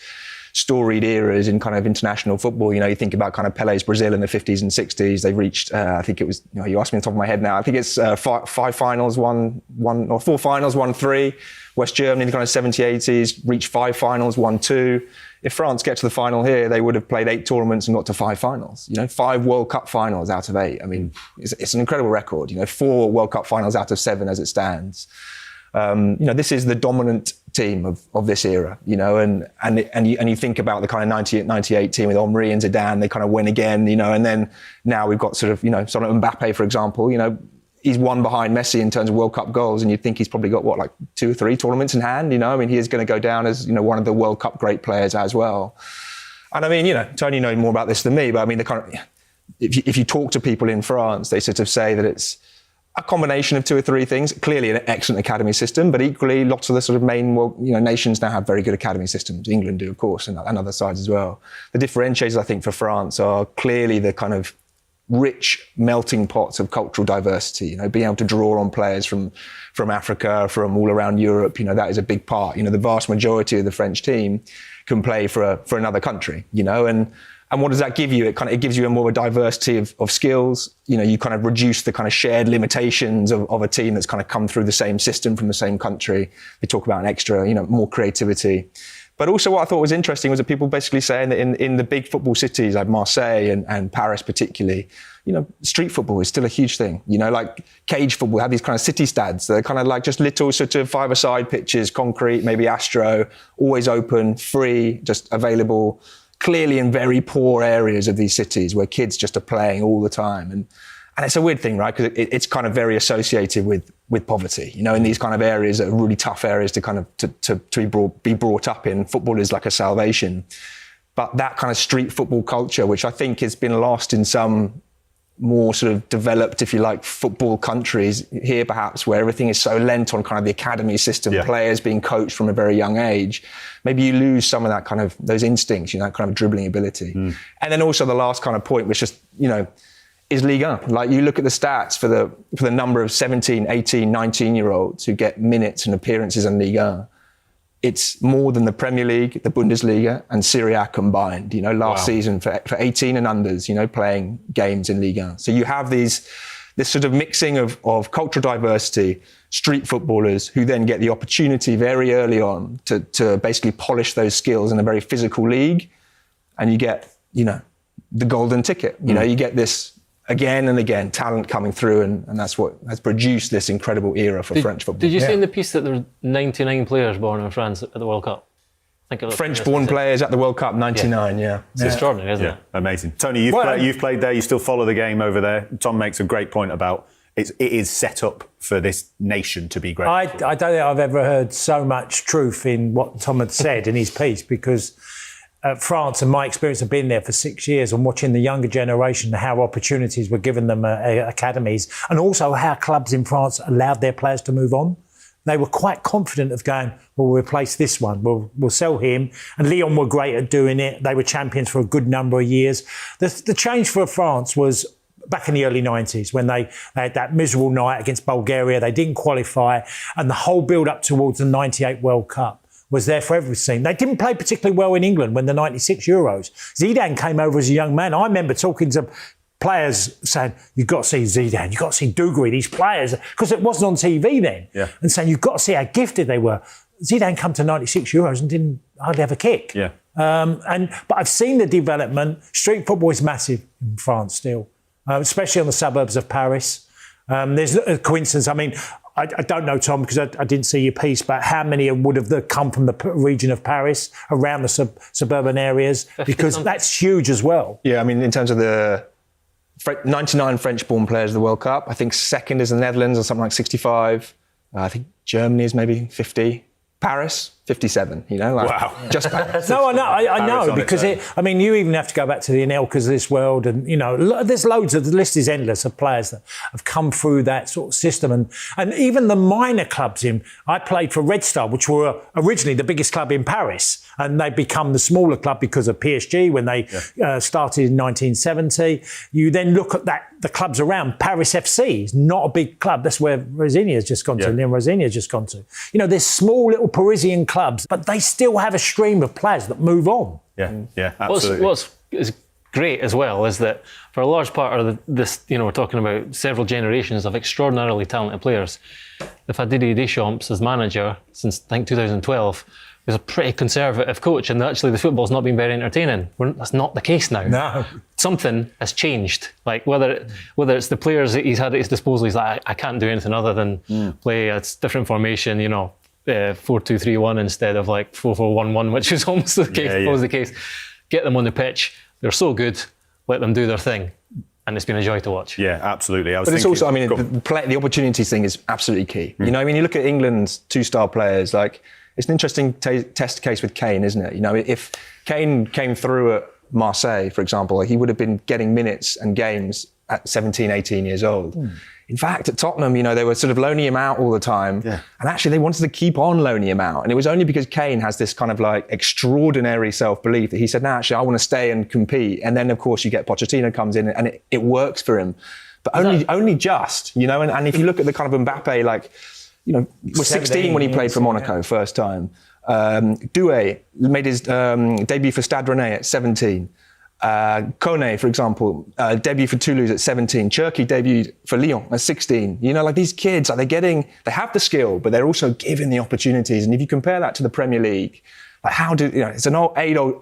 storied eras in kind of international football, you think about kind of Pele's Brazil in the 50s and 60s. They reached, I think it was, you asked me on the top of my head now. I think it's five finals, or four finals, won three. West Germany in the kind of 70s, 80s reached 5 finals, won 2. If France get to the final here, they would have played 8 tournaments and got to 5 finals. 5 World Cup finals out of 8. I mean, it's an incredible record. 4 World Cup finals out of 7 as it stands. This is the dominant team of this era. And you think about the kind of 98 team with Henry and Zidane. They kind of win again. And then now we've got sort of Mbappe, for example. He's one behind Messi in terms of World Cup goals, and you'd think he's probably got, like 2 or 3 tournaments in hand, I mean, he is going to go down as, one of the World Cup great players as well. And I mean, Tony knows more about this than me, but I mean, if you talk to people in France, they sort of say that it's a combination of 2 or 3 things. Clearly an excellent academy system, but equally lots of the sort of main nations now have very good academy systems. England do, of course, and other sides as well. The differentiators, I think, for France are clearly the kind of rich melting pots of cultural diversity, being able to draw on players from Africa, from all around Europe, that is a big part. The vast majority of the French team can play for another country, and what does that give you? It gives you a more diversity of skills. You kind of reduce the kind of shared limitations of a team that's kind of come through the same system from the same country. They talk about an extra, more creativity. But also what I thought was interesting was that people basically saying that in the big football cities like Marseille and Paris particularly, street football is still a huge thing. Like cage football, have these kind of city stads. They're kind of like just little sort of 5-a-side pitches, concrete, maybe Astro, always open, free, just available, clearly in very poor areas of these cities where kids just are playing all the time. And it's a weird thing, right? Because it's kind of very associated with poverty. In these kind of areas that are really tough areas to kind of to be brought up in. Football is like a salvation. But that kind of street football culture, which I think has been lost in some more sort of developed, if you like, football countries here, perhaps, where everything is so lent on kind of the academy system, players being coached from a very young age. Maybe you lose some of that kind of, those instincts, that kind of dribbling ability. And then also the last kind of point was just, is Ligue 1. Like you look at the stats for the number of 17, 18, 19-year-olds who get minutes and appearances in Ligue 1. It's more than the Premier League, the Bundesliga, and Serie A combined. Last season for 18 and unders, playing games in Ligue 1. So you have this sort of mixing of cultural diversity, street footballers who then get the opportunity very early on to basically polish those skills in a very physical league, and you get, the golden ticket. You get this again and again, talent coming through, and that's what has produced this incredible era for French football. Did you say in the piece that there were 99 players born in France at the World Cup? French-born players at the World Cup, 99, yeah. It's extraordinary, isn't it? Amazing. Tony, you've played there, you still follow the game over there. Tom makes a great point about it is set up for this nation to be great. I don't think I've ever heard so much truth in what Tom had said in his piece, because France, and my experience of being there for 6 years and watching the younger generation, how opportunities were given them at academies, and also how clubs in France allowed their players to move on. They were quite confident of going, well, we'll replace this one, we'll sell him. And Lyon were great at doing it. They were champions for a good number of years. The change for France was back in the early 90s when they had that miserable night against Bulgaria. They didn't qualify, and the whole build-up towards the 98 World Cup was there for everything. They didn't play particularly well in England when the 96 Euros. Zidane came over as a young man. I remember talking to players saying, you've got to see Zidane, you've got to see Dugarry, these players, because it wasn't on TV then. Yeah. And saying, you've got to see how gifted they were. Zidane come to 96 Euros and didn't hardly have a kick. Yeah. But I've seen the development. Street football is massive in France still, especially on the suburbs of Paris. There's a coincidence. I mean, I don't know, Tom, because I didn't see your piece, but how many would have come from the region of Paris, around the suburban areas? Because that's huge as well. Yeah, I mean, in terms of the 99 French-born players of the World Cup, I think second is the Netherlands, or something like 65. I think Germany is maybe 50. Paris, 57, like Wow. just back. No, I know, because own. you even have to go back to the Anelkas of this world, and there's loads of, the list is endless of players that have come through that sort of system, and even the minor clubs I played for Red Star, which were originally the biggest club in Paris, and they become the smaller club because of PSG when they started in 1970. You then look at the clubs around. Paris FC is not a big club. That's where Rosini has just gone to. Leon Rosini has just gone to. There's small little Parisian clubs, but they still have a stream of players that move on. Yeah, absolutely. What's is great as well is that for a large part of this, we're talking about several generations of extraordinarily talented players. They've had Didier Deschamps as manager since, I think, 2012. He was a pretty conservative coach, and actually the football's not been very entertaining. That's not the case now. No. Something has changed. Like whether it's the players that he's had at his disposal, he's like, I can't do anything other than play a different formation, 4-2-3-1 instead of like 4-4-1-1, which is almost the case. Was the case. Get them on the pitch. They're so good. Let them do their thing. And it's been a joy to watch. Yeah, absolutely. But it's also, the opportunities thing is absolutely key. You look at England's two-star players, like, it's an interesting test case with Kane, isn't it? If Kane came through at Marseille, for example, he would have been getting minutes and games at 17, 18 years old. In fact, at Tottenham, they were sort of loaning him out all the time. Yeah. And actually, they wanted to keep on loaning him out. And it was only because Kane has this kind of like extraordinary self-belief that he said, no, actually, I want to stay and compete. And then, of course, you get Pochettino comes in and it works for him. But only just, and if you look at the kind of Mbappe, was 16 when he played for Monaco first time. Doué made his debut for Stade Rennais at 17. Kone, for example, debuted for Toulouse at 17. Cherki debuted for Lyon at 16. These kids, they have the skill, but they're also given the opportunities. And if you compare that to the Premier League, it's an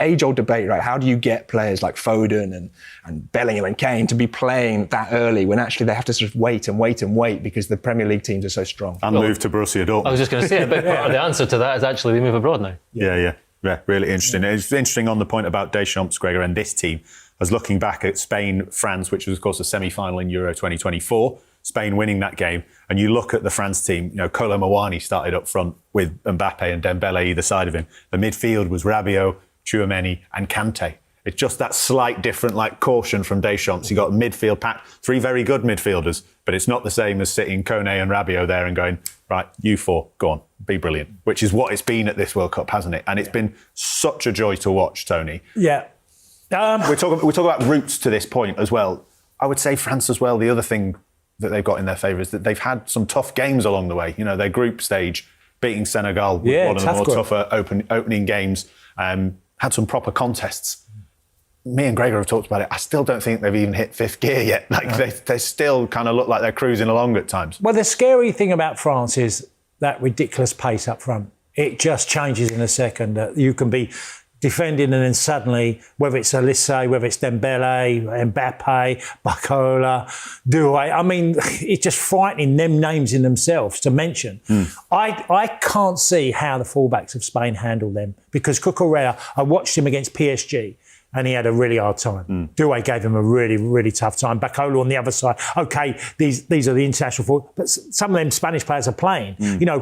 age-old debate, right? How do you get players like Foden and Bellingham and Kane to be playing that early when actually they have to sort of wait because the Premier League teams are so strong? And move to Borussia Dortmund. I was just going to say, a big part of the answer to that is actually they move abroad now. Yeah, really interesting. It's interesting on the point about Deschamps, Gregor, and this team. I was looking back at Spain, France, which was, of course, a semi-final in Euro 2024. Spain winning that game, and you look at the France team, Kolo Muani started up front with Mbappe and Dembele either side of him. The midfield was Rabiot, Tchouaméni and Kante. It's just that slight different caution from Deschamps. You got midfield packed, 3 very good midfielders, but it's not the same as sitting Kone and Rabiot there and going, right, you 4, go on, be brilliant, which is what it's been at this World Cup, hasn't it? And it's been such a joy to watch, Tony. Yeah. We talk about roots to this point as well. I would say France as well, the other thing that they've got in their favour is that they've had some tough games along the way. Their group stage, beating Senegal was one of the more tougher opening games, had some proper contests. Me and Gregor have talked about it. I still don't think they've even hit 5th gear yet. They still kind of look like they're cruising along at times. Well, the scary thing about France is that ridiculous pace up front. It just changes in a second. You can be defending and then suddenly, whether it's Olise, whether it's Dembele, Mbappe, Barcola, Doué, it's just frightening, them names in themselves to mention. I can't see how the fullbacks of Spain handle them because Cucurella, I watched him against PSG and he had a really hard time. Doué gave him a really, really tough time. Barcola on the other side. Okay, these are the international forwards, but some of them Spanish players are playing.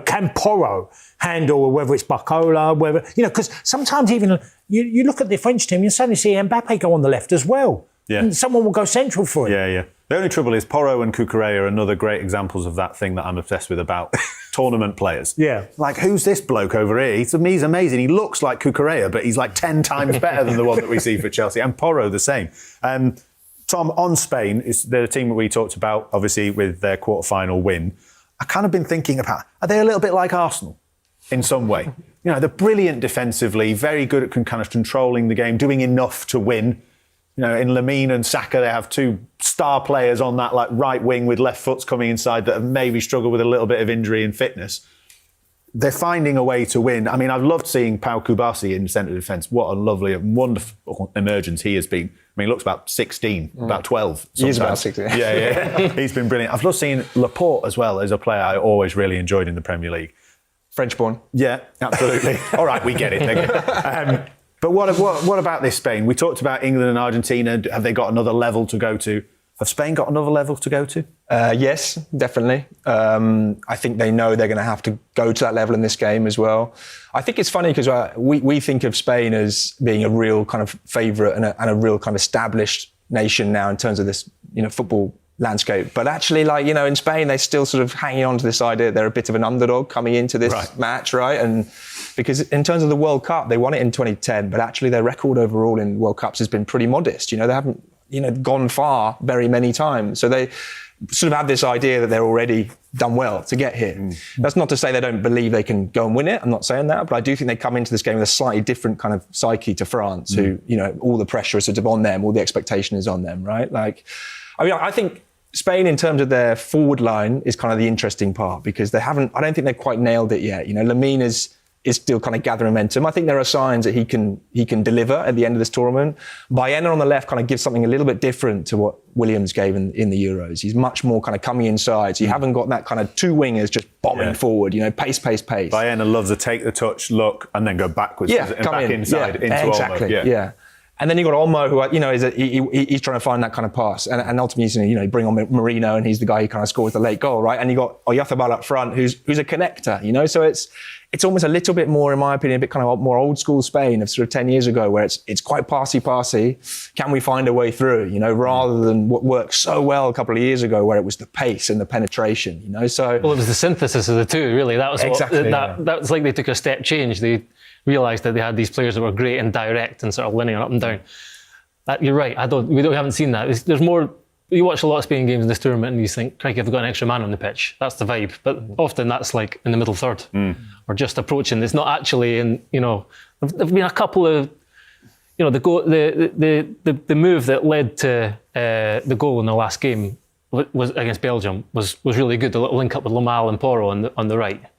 Can Porro handle whether it's Barcola, because sometimes even you look at the French team, you suddenly see Mbappe go on the left as well. Yeah. And someone will go central for him. Yeah. The only trouble is Porro and Cucurella are another great examples of that thing that I'm obsessed with about tournament players. Yeah. Who's this bloke over here? He's amazing. He looks like Cucurella, but he's 10 times better than the one that we see for Chelsea. And Porro the same. Tom, on Spain, is the team that we talked about, obviously, with their quarter-final win. I've kind of been thinking about, are they a little bit like Arsenal in some way? They're brilliant defensively, very good at kind of controlling the game, doing enough to win. In Lamine and Saka, they have 2 star players on that right wing with left foots coming inside that have maybe struggled with a little bit of injury and fitness. They're finding a way to win. I've loved seeing Pau Kubasi in centre defence. What a lovely and wonderful emergence he has been. He looks about 16, about 12. Sometimes. He is about 16. Yeah. He's been brilliant. I've loved seeing Laporte as well as a player I always really enjoyed in the Premier League. French-born. Yeah, absolutely. All right, we get it. But what about this Spain? We talked about England and Argentina. Have they got another level to go to? Have Spain got another level to go to? Yes, definitely. I think they know they're going to have to go to that level in this game as well. I think it's funny because we think of Spain as being a real kind of favourite and a real kind of established nation now in terms of this, football landscape. But actually, in Spain, they're still sort of hanging on to this idea they're a bit of an underdog coming into this match, right? And because in terms of the World Cup, they won it in 2010, but actually their record overall in World Cups has been pretty modest. They haven't, gone far very many times. So they sort of have this idea that they're already done well to get here. That's not to say they don't believe they can go and win it. I'm not saying that, but I do think they come into this game with a slightly different kind of psyche to France, who, all the pressure is sort of on them, all the expectation is on them, right? I think Spain, in terms of their forward line, is kind of the interesting part because I don't think they've quite nailed it yet. Lamine is still kind of gathering momentum. I think there are signs that he can deliver at the end of this tournament. Baena on the left kind of gives something a little bit different to what Williams gave in the Euros. He's much more kind of coming inside. So you haven't got that kind of two wingers just bombing forward, pace. Baena loves to take the touch, look, and then go backwards and back inside into exactly. Olmo. Yeah. And then you've got Olmo, who, he's trying to find that kind of pass. And ultimately, bring on Marino, and he's the guy who kind of scores the late goal, right? And you've got Oyarzabal up front, who's a connector, So it's almost a little bit more, in my opinion, a bit kind of more old school Spain of sort of 10 years ago, where it's quite passy. Can we find a way through, rather than what worked so well a couple of years ago, where it was the pace and the penetration, So Well, it was the synthesis of the two, really. That was Exactly, that was like they took a step change. They realised that they had these players that were great and direct and sort of linear up and down. You're right. We haven't seen that. There's more. You watch a lot of Spain games in this tournament and you think, crikey, have they got an extra man on the pitch? That's the vibe. But often that's like in the middle third or just approaching. It's not actually in, there've been a couple of, the move that led to the goal in the last game was against Belgium was really good. The little link up with Lamal and Porro on the right. I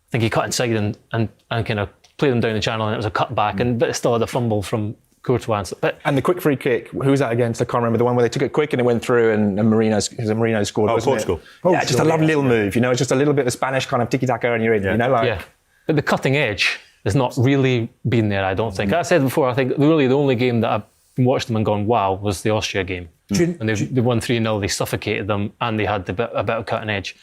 think he cut inside and kind of played them down the channel, and it was a cut back, but it still had a fumble from Courtois. And the quick free kick, who was that against? I can't remember. The one where they took it quick and it went through and Marino scored. Oh, Portugal. Yeah, just a lovely little move. It's just a little bit of Spanish kind of tiki-taka and you're in. But the cutting edge has not really been there, I don't think. I said before, I think really the only game that I've watched them and gone, wow, was the Austria game. And they won 3-0, they suffocated them, and they had a bit of cutting edge.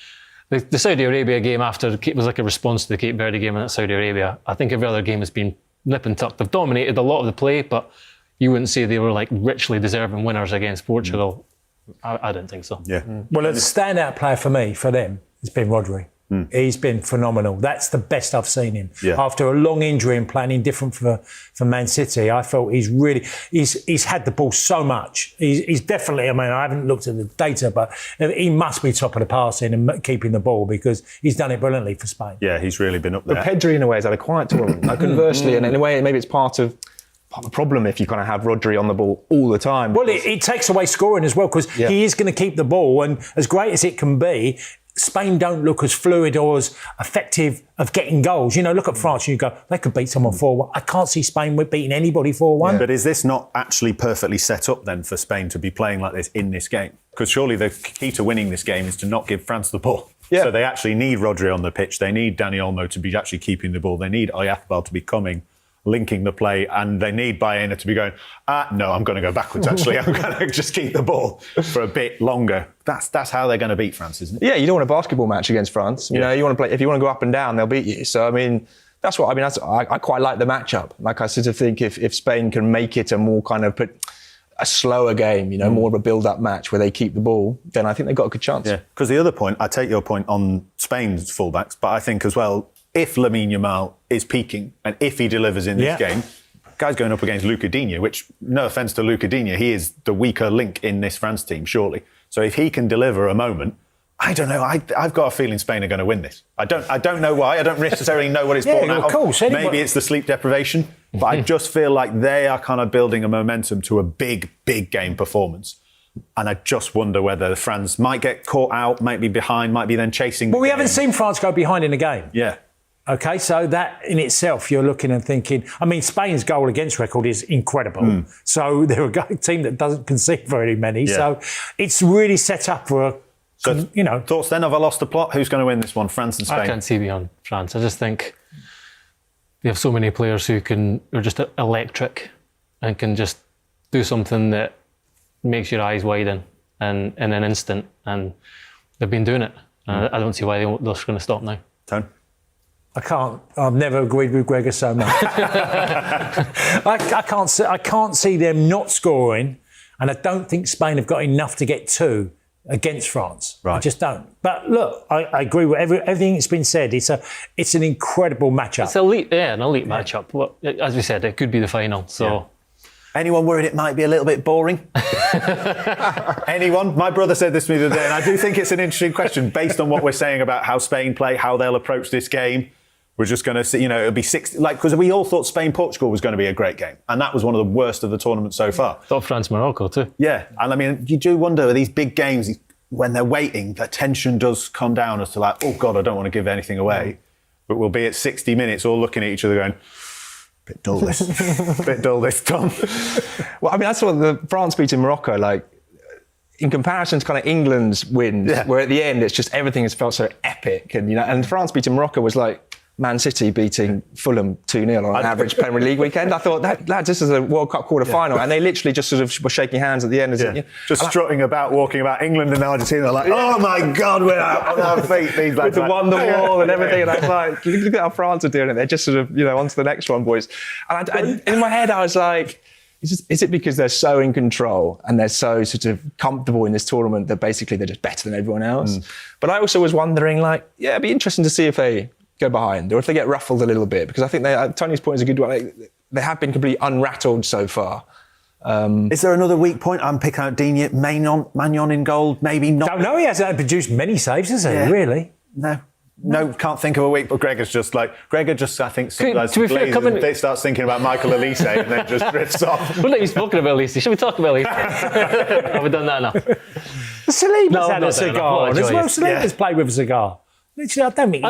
The Saudi Arabia game after was like a response to the Cape Verde game in Saudi Arabia. I think every other game has been nip and tuck. They've dominated a lot of the play, but you wouldn't say they were like richly deserving winners against Portugal. I didn't think so. Yeah. Well, the standout player for them, has been Rodri. He's been phenomenal. That's the best I've seen him. Yeah. After a long injury and playing indifferent for Man City, I felt he's had the ball so much. He's definitely, I haven't looked at the data, but he must be top of the passing and keeping the ball because he's done it brilliantly for Spain. Yeah, he's really been up there. But Pedri, in a way, has had a quiet tournament. Conversely, and in a way, maybe it's part of the problem if you kind of have Rodri on the ball all the time. Well, it takes away scoring as well because he is going to keep the ball, and as great as it can be, Spain don't look as fluid or as effective of getting goals. Look at France and you go, they could beat someone 4-1. I can't see Spain beating anybody 4-1. Yeah. But is this not actually perfectly set up then for Spain to be playing like this in this game? Because surely the key to winning this game is to not give France the ball. Yeah. So they actually need Rodri on the pitch. They need Dani Olmo to be actually keeping the ball. They need Oyarzabal to be linking the play, and they need Baena to be going, no, I'm going to go backwards, actually. I'm going to just keep the ball for a bit longer. That's how they're going to beat France, isn't it? Yeah, you don't want a basketball match against France. You want to play, if you want to go up and down, they'll beat you. So, I quite like the matchup. Like, I sort of think if Spain can make it a more kind of a slower game, more of a build-up match where they keep the ball, then I think they've got a good chance. Yeah, because the other point, I take your point on Spain's fullbacks, but I think as well, if Lamine Yamal is peaking and if he delivers in this game, guy's going up against Luca Digne, which, no offence to Luca Digne, he is the weaker link in this France team, surely. So if he can deliver a moment, I don't know. I've got a feeling Spain are going to win this. I don't know why. I don't necessarily know what it's born out of. Course, maybe it's the sleep deprivation, but I just feel like they are kind of building a momentum to a big, big game performance. And I just wonder whether France might get caught out, might be behind, might be then chasing. Well, we haven't seen France go behind in a game. Yeah. Okay, so that in itself, you're looking and thinking, Spain's goal against record is incredible. So they're a team that doesn't concede very many. Yeah. So it's really set up for Thoughts then? Have I lost the plot? Who's going to win this one, France and Spain? I can't see beyond France. I just think they have so many players who are just electric and can just do something that makes your eyes widen. and in an instant, and they've been doing it. I don't see why they're just going to stop now. Tone? I've never agreed with Gregor so much. I can't see them not scoring, and I don't think Spain have got enough to get two against France. Right. I just don't. But look, I agree with everything that's been said. It's an incredible matchup. It's an elite matchup. Well, as we said, it could be the final. So. Yeah. Anyone worried it might be a little bit boring? Anyone? My brother said this to me the other day, and I do think it's an interesting question based on what we're saying about how Spain play, how they'll approach this game. We're just going to see, it'll be 60, because we all thought Spain-Portugal was going to be a great game. And that was one of the worst of the tournament so far. Thought France-Morocco too. Yeah. And I mean, you do wonder, these big games, when they're waiting, the tension does come down as to like, oh God, I don't want to give anything away. But we'll be at 60 minutes all looking at each other going, bit dull this, Tom. Well, I mean, that's what the France beating Morocco, like, in comparison to kind of England's wins, where at the end it's just everything has felt so epic. And France beating Morocco was like Man City beating Fulham 2-0 on an average Premier League weekend. I thought that just as a World Cup quarter-final, and they literally just sort of were shaking hands at the end. Just strutting about, walking about. England and Argentina are like, oh my God, we're out on our feet. These with the wonder wall and everything. And I was like, look at how France are doing it. They're just sort of, on to the next one, boys. And in my head, I was like, is it because they're so in control and they're so sort of comfortable in this tournament that basically they're just better than everyone else? But I also was wondering, it'd be interesting to see if they go behind or if they get ruffled a little bit, because I think Tony's point is a good one. They have been completely unrattled so far. Is there another weak point? I'm picking out Digne, Magnon in goal, maybe not. Don't know, he hasn't produced many saves, has he, really? No, can't think of a week, but Gregor just, I think, sometimes to be fair, starts thinking about Michael Elise and then just drifts off. Well, you've spoken about Elise. Should we talk about Elise? Have we done that enough? Saliba's had a cigar as well. Saliba's played with a cigar. Literally, I don't think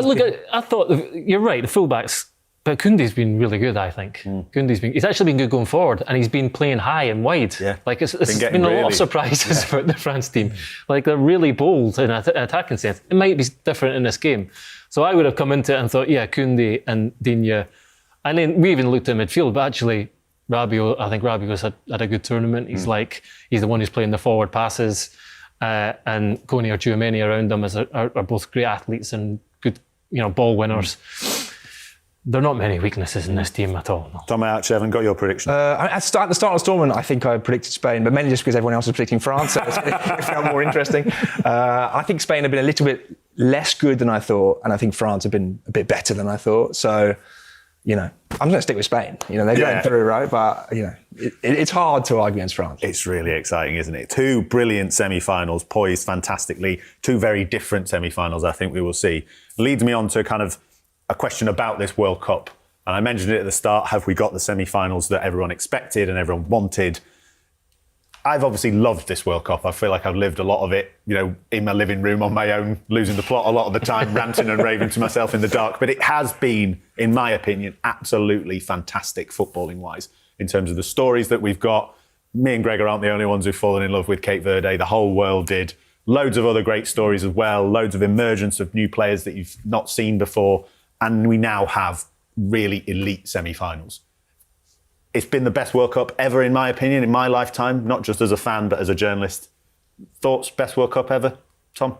I thought, you're right, the fullbacks, but Koundé's been really good, I think. He's actually been good going forward, and he's been playing high and wide. Yeah. It's been a lot of surprises for the France team. They're really bold in attacking sense. It might be different in this game. So I would have come into it and thought, Koundé and Digne. And then we even looked at midfield, but actually I think Rabiot's had a good tournament. He's he's the one who's playing the forward passes. And Kone or Tchouaméni around them are both great athletes and good, ball winners. There are not many weaknesses in this team at all. No. Tom, I actually haven't got your prediction. At the start of the tournament, I think I predicted Spain, but mainly just because everyone else was predicting France, so it felt more interesting. I think Spain have been a little bit less good than I thought, and I think France have been a bit better than I thought. So, I'm going to stick with Spain. They're going through, right? But, it's hard to argue against France. It's really exciting, isn't it? Two brilliant semi-finals, poised fantastically. Two very different semi-finals, I think we will see. Leads me on to kind of a question about this World Cup. And I mentioned it at the start. Have we got the semi-finals that everyone expected and everyone wanted? I've obviously loved this World Cup. I feel like I've lived a lot of it, in my living room on my own, losing the plot a lot of the time, ranting and raving to myself in the dark. But it has been, in my opinion, absolutely fantastic footballing-wise, in terms of the stories that we've got. Me and Gregor aren't the only ones who've fallen in love with Cape Verde. The whole world did. Loads of other great stories as well. Loads of emergence of new players that you've not seen before. And we now have really elite semi-finals. It's been the best World Cup ever, in my opinion, in my lifetime, not just as a fan, but as a journalist. Thoughts, best World Cup ever, Tom?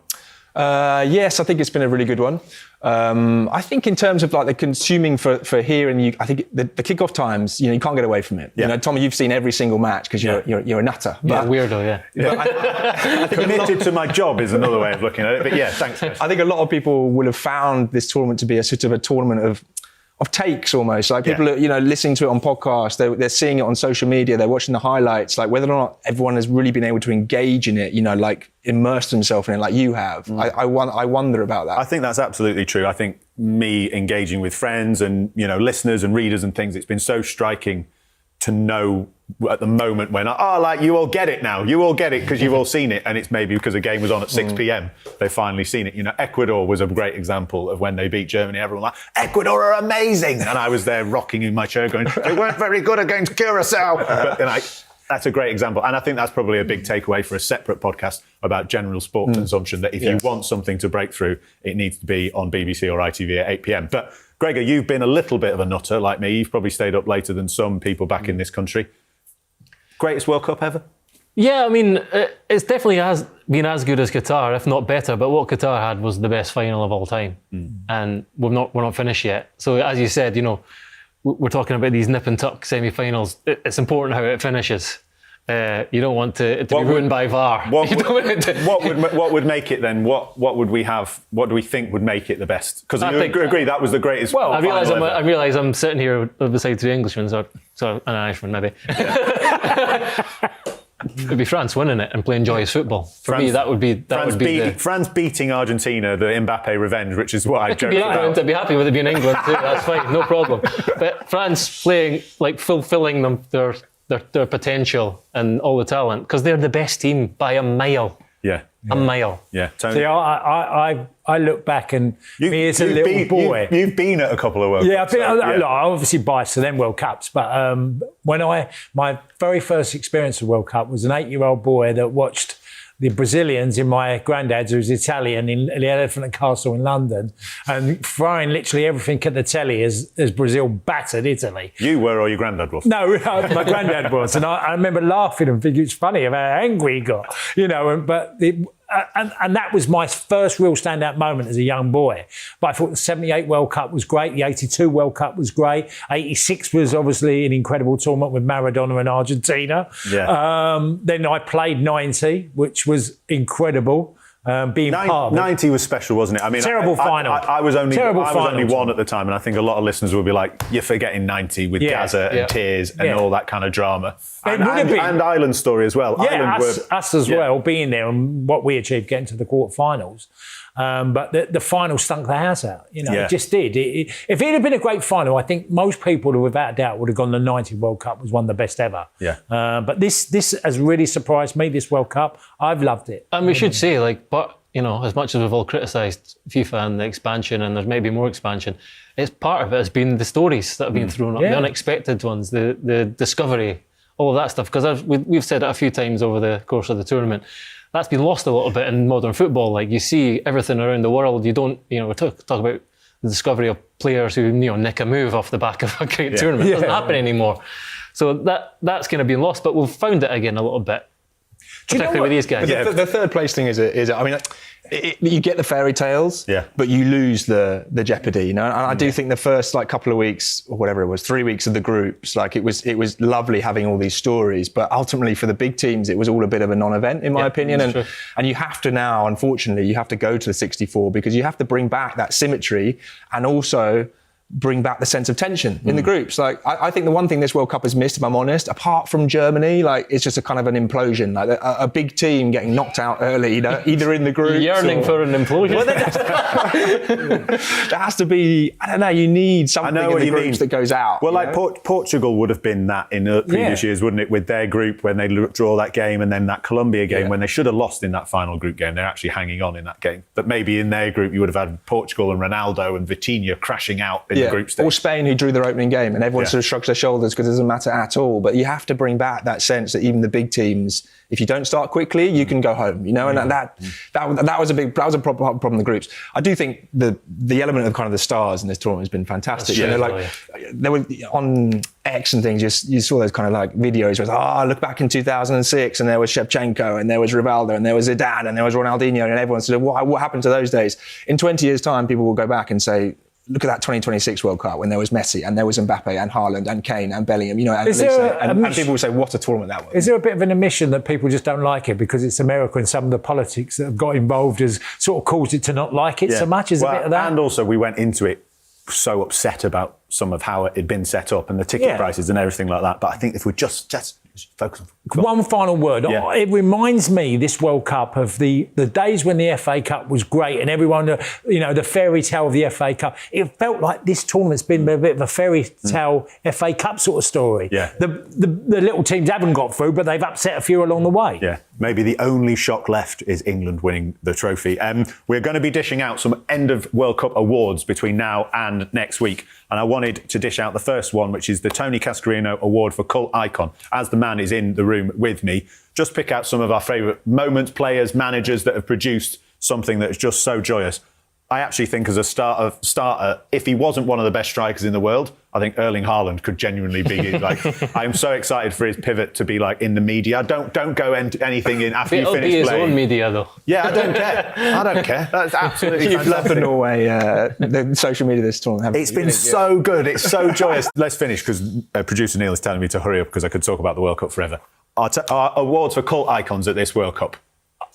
Yes, I think it's been a really good one. I think in terms of the consuming for here, and I think the kickoff times, you can't get away from it. Yeah. Tommy, you've seen every single match because you're a nutter. But, weirdo, I think committed to my job is another way of looking at it. But yeah, thanks, Chris. I think a lot of people will have found this tournament to be a sort of a tournament of takes almost. People are, listening to it on podcasts, they're seeing it on social media, they're watching the highlights, whether or not everyone has really been able to engage in it, immerse themselves in it like you have. I wonder about that. I think that's absolutely true. I think me engaging with friends and, listeners and readers and things, it's been so striking to know at the moment when, you all get it now. You all get it because you've all seen it. And it's maybe because the game was on at 6 p.m. They've finally seen it. Ecuador was a great example of when they beat Germany. Everyone was like, Ecuador are amazing. And I was there rocking in my chair going, they weren't very good against Curacao. But that's a great example. And I think that's probably a big takeaway for a separate podcast about general sport consumption, that if you want something to break through, it needs to be on BBC or ITV at 8 p.m. But Gregor, you've been a little bit of a nutter like me. You've probably stayed up later than some people back in this country. Greatest World Cup ever? Yeah, I mean, it's definitely been as good as Qatar, if not better. But what Qatar had was the best final of all time, and we're not finished yet. So as you said, we're talking about these nip and tuck semi-finals. It's important how it finishes. You don't want it to be ruined by VAR. What would make it then? What would we have? What do we think would make it the best? Because you agree that was the greatest. Well, I final realise I'm sitting here beside two Englishmen, so an Irishman maybe. It'd be France winning it and playing joyous football. For me, that would be France beating Argentina, the Mbappe revenge, which is what I joked about. I'd be happy with it being England too. That's fine, no problem. But France playing, like, fulfilling their potential and all the talent, because they're the best team by a mile. Yeah. A mile. Yeah. Tony. See, I look back and me as a little boy. You've been at a couple of World Cups. Yeah, I obviously biased to them World Cups, but my very first experience of World Cup was an 8-year-old boy that watched the Brazilians in my granddad's, who's Italian, in the Elephant and Castle in London, and throwing literally everything at the telly as Brazil battered Italy. You were, or your granddad was? No, my granddad was, and I remember laughing and thinking it's funny how angry he got, and that was my first real standout moment as a young boy. But I thought the 78 World Cup was great, the 82 World Cup was great, 86 was obviously an incredible tournament with Maradona and Argentina. Yeah. Then I played 90, which was incredible. Being part of 90 was special, wasn't it? I mean, terrible final. I was only final one at the time, and I think a lot of listeners will be like, "You're forgetting 90 with Gaza and tears and all that kind of drama." And Ireland's story as well. Yeah, Ireland us as well, being there and what we achieved getting to the quarterfinals. But the final stunk the house out. It just did. If it had been a great final, I think most people, without a doubt, would have gone the 90 World Cup was one of the best ever. Yeah. But this has really surprised me, this World Cup. I've loved it. And we should say, but as much as we've all criticised FIFA and the expansion, and there's maybe more expansion, it's part of it has been the stories that have been thrown up, the unexpected ones, the discovery, all of that stuff. Because we've said it a few times over the course of the tournament. That's been lost a little bit in modern football. Like, you see everything around the world. You don't, we talk about the discovery of players who, nick a move off the back of a great tournament. It doesn't happen anymore. So that's kind of been lost, but we've found it again a little bit, particularly with these guys. The third place thing is I mean, you get the fairy tales, but you lose the jeopardy, And I do think the first couple of weeks, or whatever it was, 3 weeks of the groups, it was lovely having all these stories. But ultimately, for the big teams, it was all a bit of a non-event, in my opinion. And you have to now, unfortunately, you have to go to the 64 because you have to bring back that symmetry and also bring back the sense of tension in the groups. I think the one thing this World Cup has missed, if I'm honest, apart from Germany, it's just a kind of an implosion, a big team getting knocked out early, either in the groups. Yearning for an implosion. Well, there has to be, I don't know, you need something in the groups that goes out. Well, Portugal would have been that in previous years, wouldn't it? With their group when they draw that game, and then that Colombia game when they should have lost in that final group game, they're actually hanging on in that game. But maybe in their group you would have had Portugal and Ronaldo and Vitinha crashing out in the group stage. Or Spain, who drew their opening game, and everyone sort of shrugs their shoulders because it doesn't matter at all. But you have to bring back that sense that even the big teams, if you don't start quickly, you can go home. And that was a problem in the groups. I do think the element of kind of the stars in this tournament has been fantastic. There were on X and things, you saw those kind of videos where look back in 2006, and there was Shevchenko, and there was Rivaldo, and there was Zidane, and there was Ronaldinho, and everyone said, what happened to those days? In 20 years' time, people will go back and say, look at that 2026 World Cup when there was Messi and there was Mbappe and Haaland and Kane and Bellingham, and people will say, what a tournament that was. Is there a bit of an admission that people just don't like it because it's America and some of the politics that have got involved has sort of caused it to not like it so much? Is a bit of that? And also we went into it so upset about some of how it had been set up and the ticket prices and everything like that. But I think if we just focus on one final word. It reminds me, this World Cup, of the days when the FA Cup was great and everyone, the fairy tale of the FA Cup. It felt like this tournament's been a bit of a fairy tale FA Cup sort of story. Yeah. The little teams haven't got through, but they've upset a few along the way. Yeah. Maybe the only shock left is England winning the trophy. We're going to be dishing out some end of World Cup awards between now and next week. And I wanted to dish out the first one, which is the Tony Cascarino Award for Cult Icon. As the man is in the room with me, just pick out some of our favourite moments, players, managers that have produced something that is just so joyous. I actually think as a starter, if he wasn't one of the best strikers in the world, I think Erling Haaland could genuinely be like. I'm so excited for his pivot to be like in the media. Don't go anything in after you finish his playing. own media though. Yeah, I don't care. That's absolutely You've left the fantastic. Norway, the social media this tournament. haven't It's you? been so good. It's so joyous. Let's finish because producer Neil is telling me to hurry up because I could talk about the World Cup forever. Our awards for cult icons at this World Cup.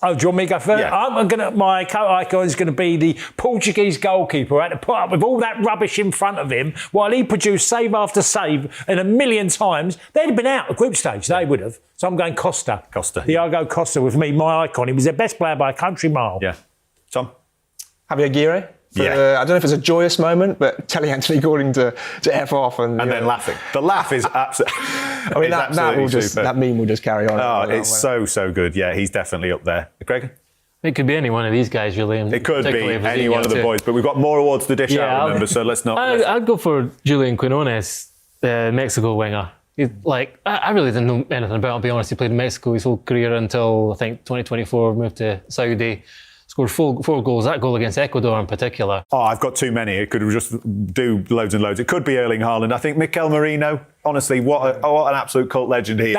Oh, do you want me to go first? Yeah. My co-icon is going to be the Portuguese goalkeeper who had to put up with all that rubbish in front of him while he produced save after save and a million times. They'd have been out at group stage, they would have. So I'm going Costa. Thiago Costa with me, my icon. He was their best player by a country mile. Yeah. Tom? Javier Aguirre. I don't know if it's a joyous moment, but telling Anthony Gordon to F off and then laughing. The laugh is absolutely. I mean, that meme will just carry on. Oh, it's so good. Yeah, he's definitely up there. Gregor? It could be any one of these guys, really. It could be any one of the boys, but we've got more awards to dish out, remember, so let's not... I'd go for Julian Quinones, the Mexico winger. I really didn't know anything about him, to be honest. He played in Mexico his whole career until, I think, 2024, moved to Saudi. Scored four goals. That goal against Ecuador in particular. Oh, I've got too many. It could just do loads and loads. It could be Erling Haaland. I think Mikel Merino. Honestly, what an absolute cult legend he is.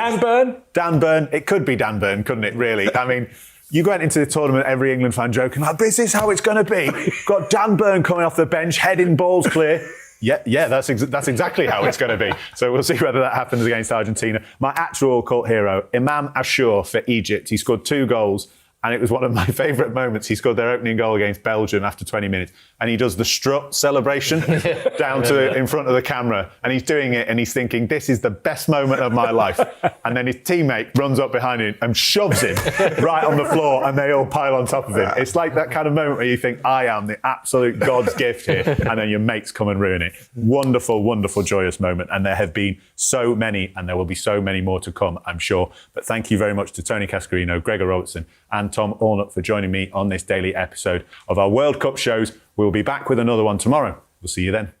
Dan Burn. It could be Dan Burn, couldn't it? Really. I mean, you went into the tournament, every England fan joking like, "This is how it's going to be." Got Dan Burn coming off the bench, heading balls clear. Yeah, that's exactly how it's going to be. So we'll see whether that happens against Argentina. My actual cult hero, Imam Ashur for Egypt. He scored 2 goals. And it was one of my favourite moments. He scored their opening goal against Belgium after 20 minutes. And he does the strut celebration in front of the camera. And he's doing it and he's thinking, this is the best moment of my life. And then his teammate runs up behind him and shoves him right on the floor and they all pile on top of him. It's like that kind of moment where you think, I am the absolute God's gift here. And then your mates come and ruin it. Wonderful, wonderful, joyous moment. And there have been so many, and there will be so many more to come, I'm sure. But thank you very much to Tony Cascarino, Gregor Robertson, and Tom Allnutt for joining me on this daily episode of our World Cup shows. We'll be back with another one tomorrow. We'll see you then.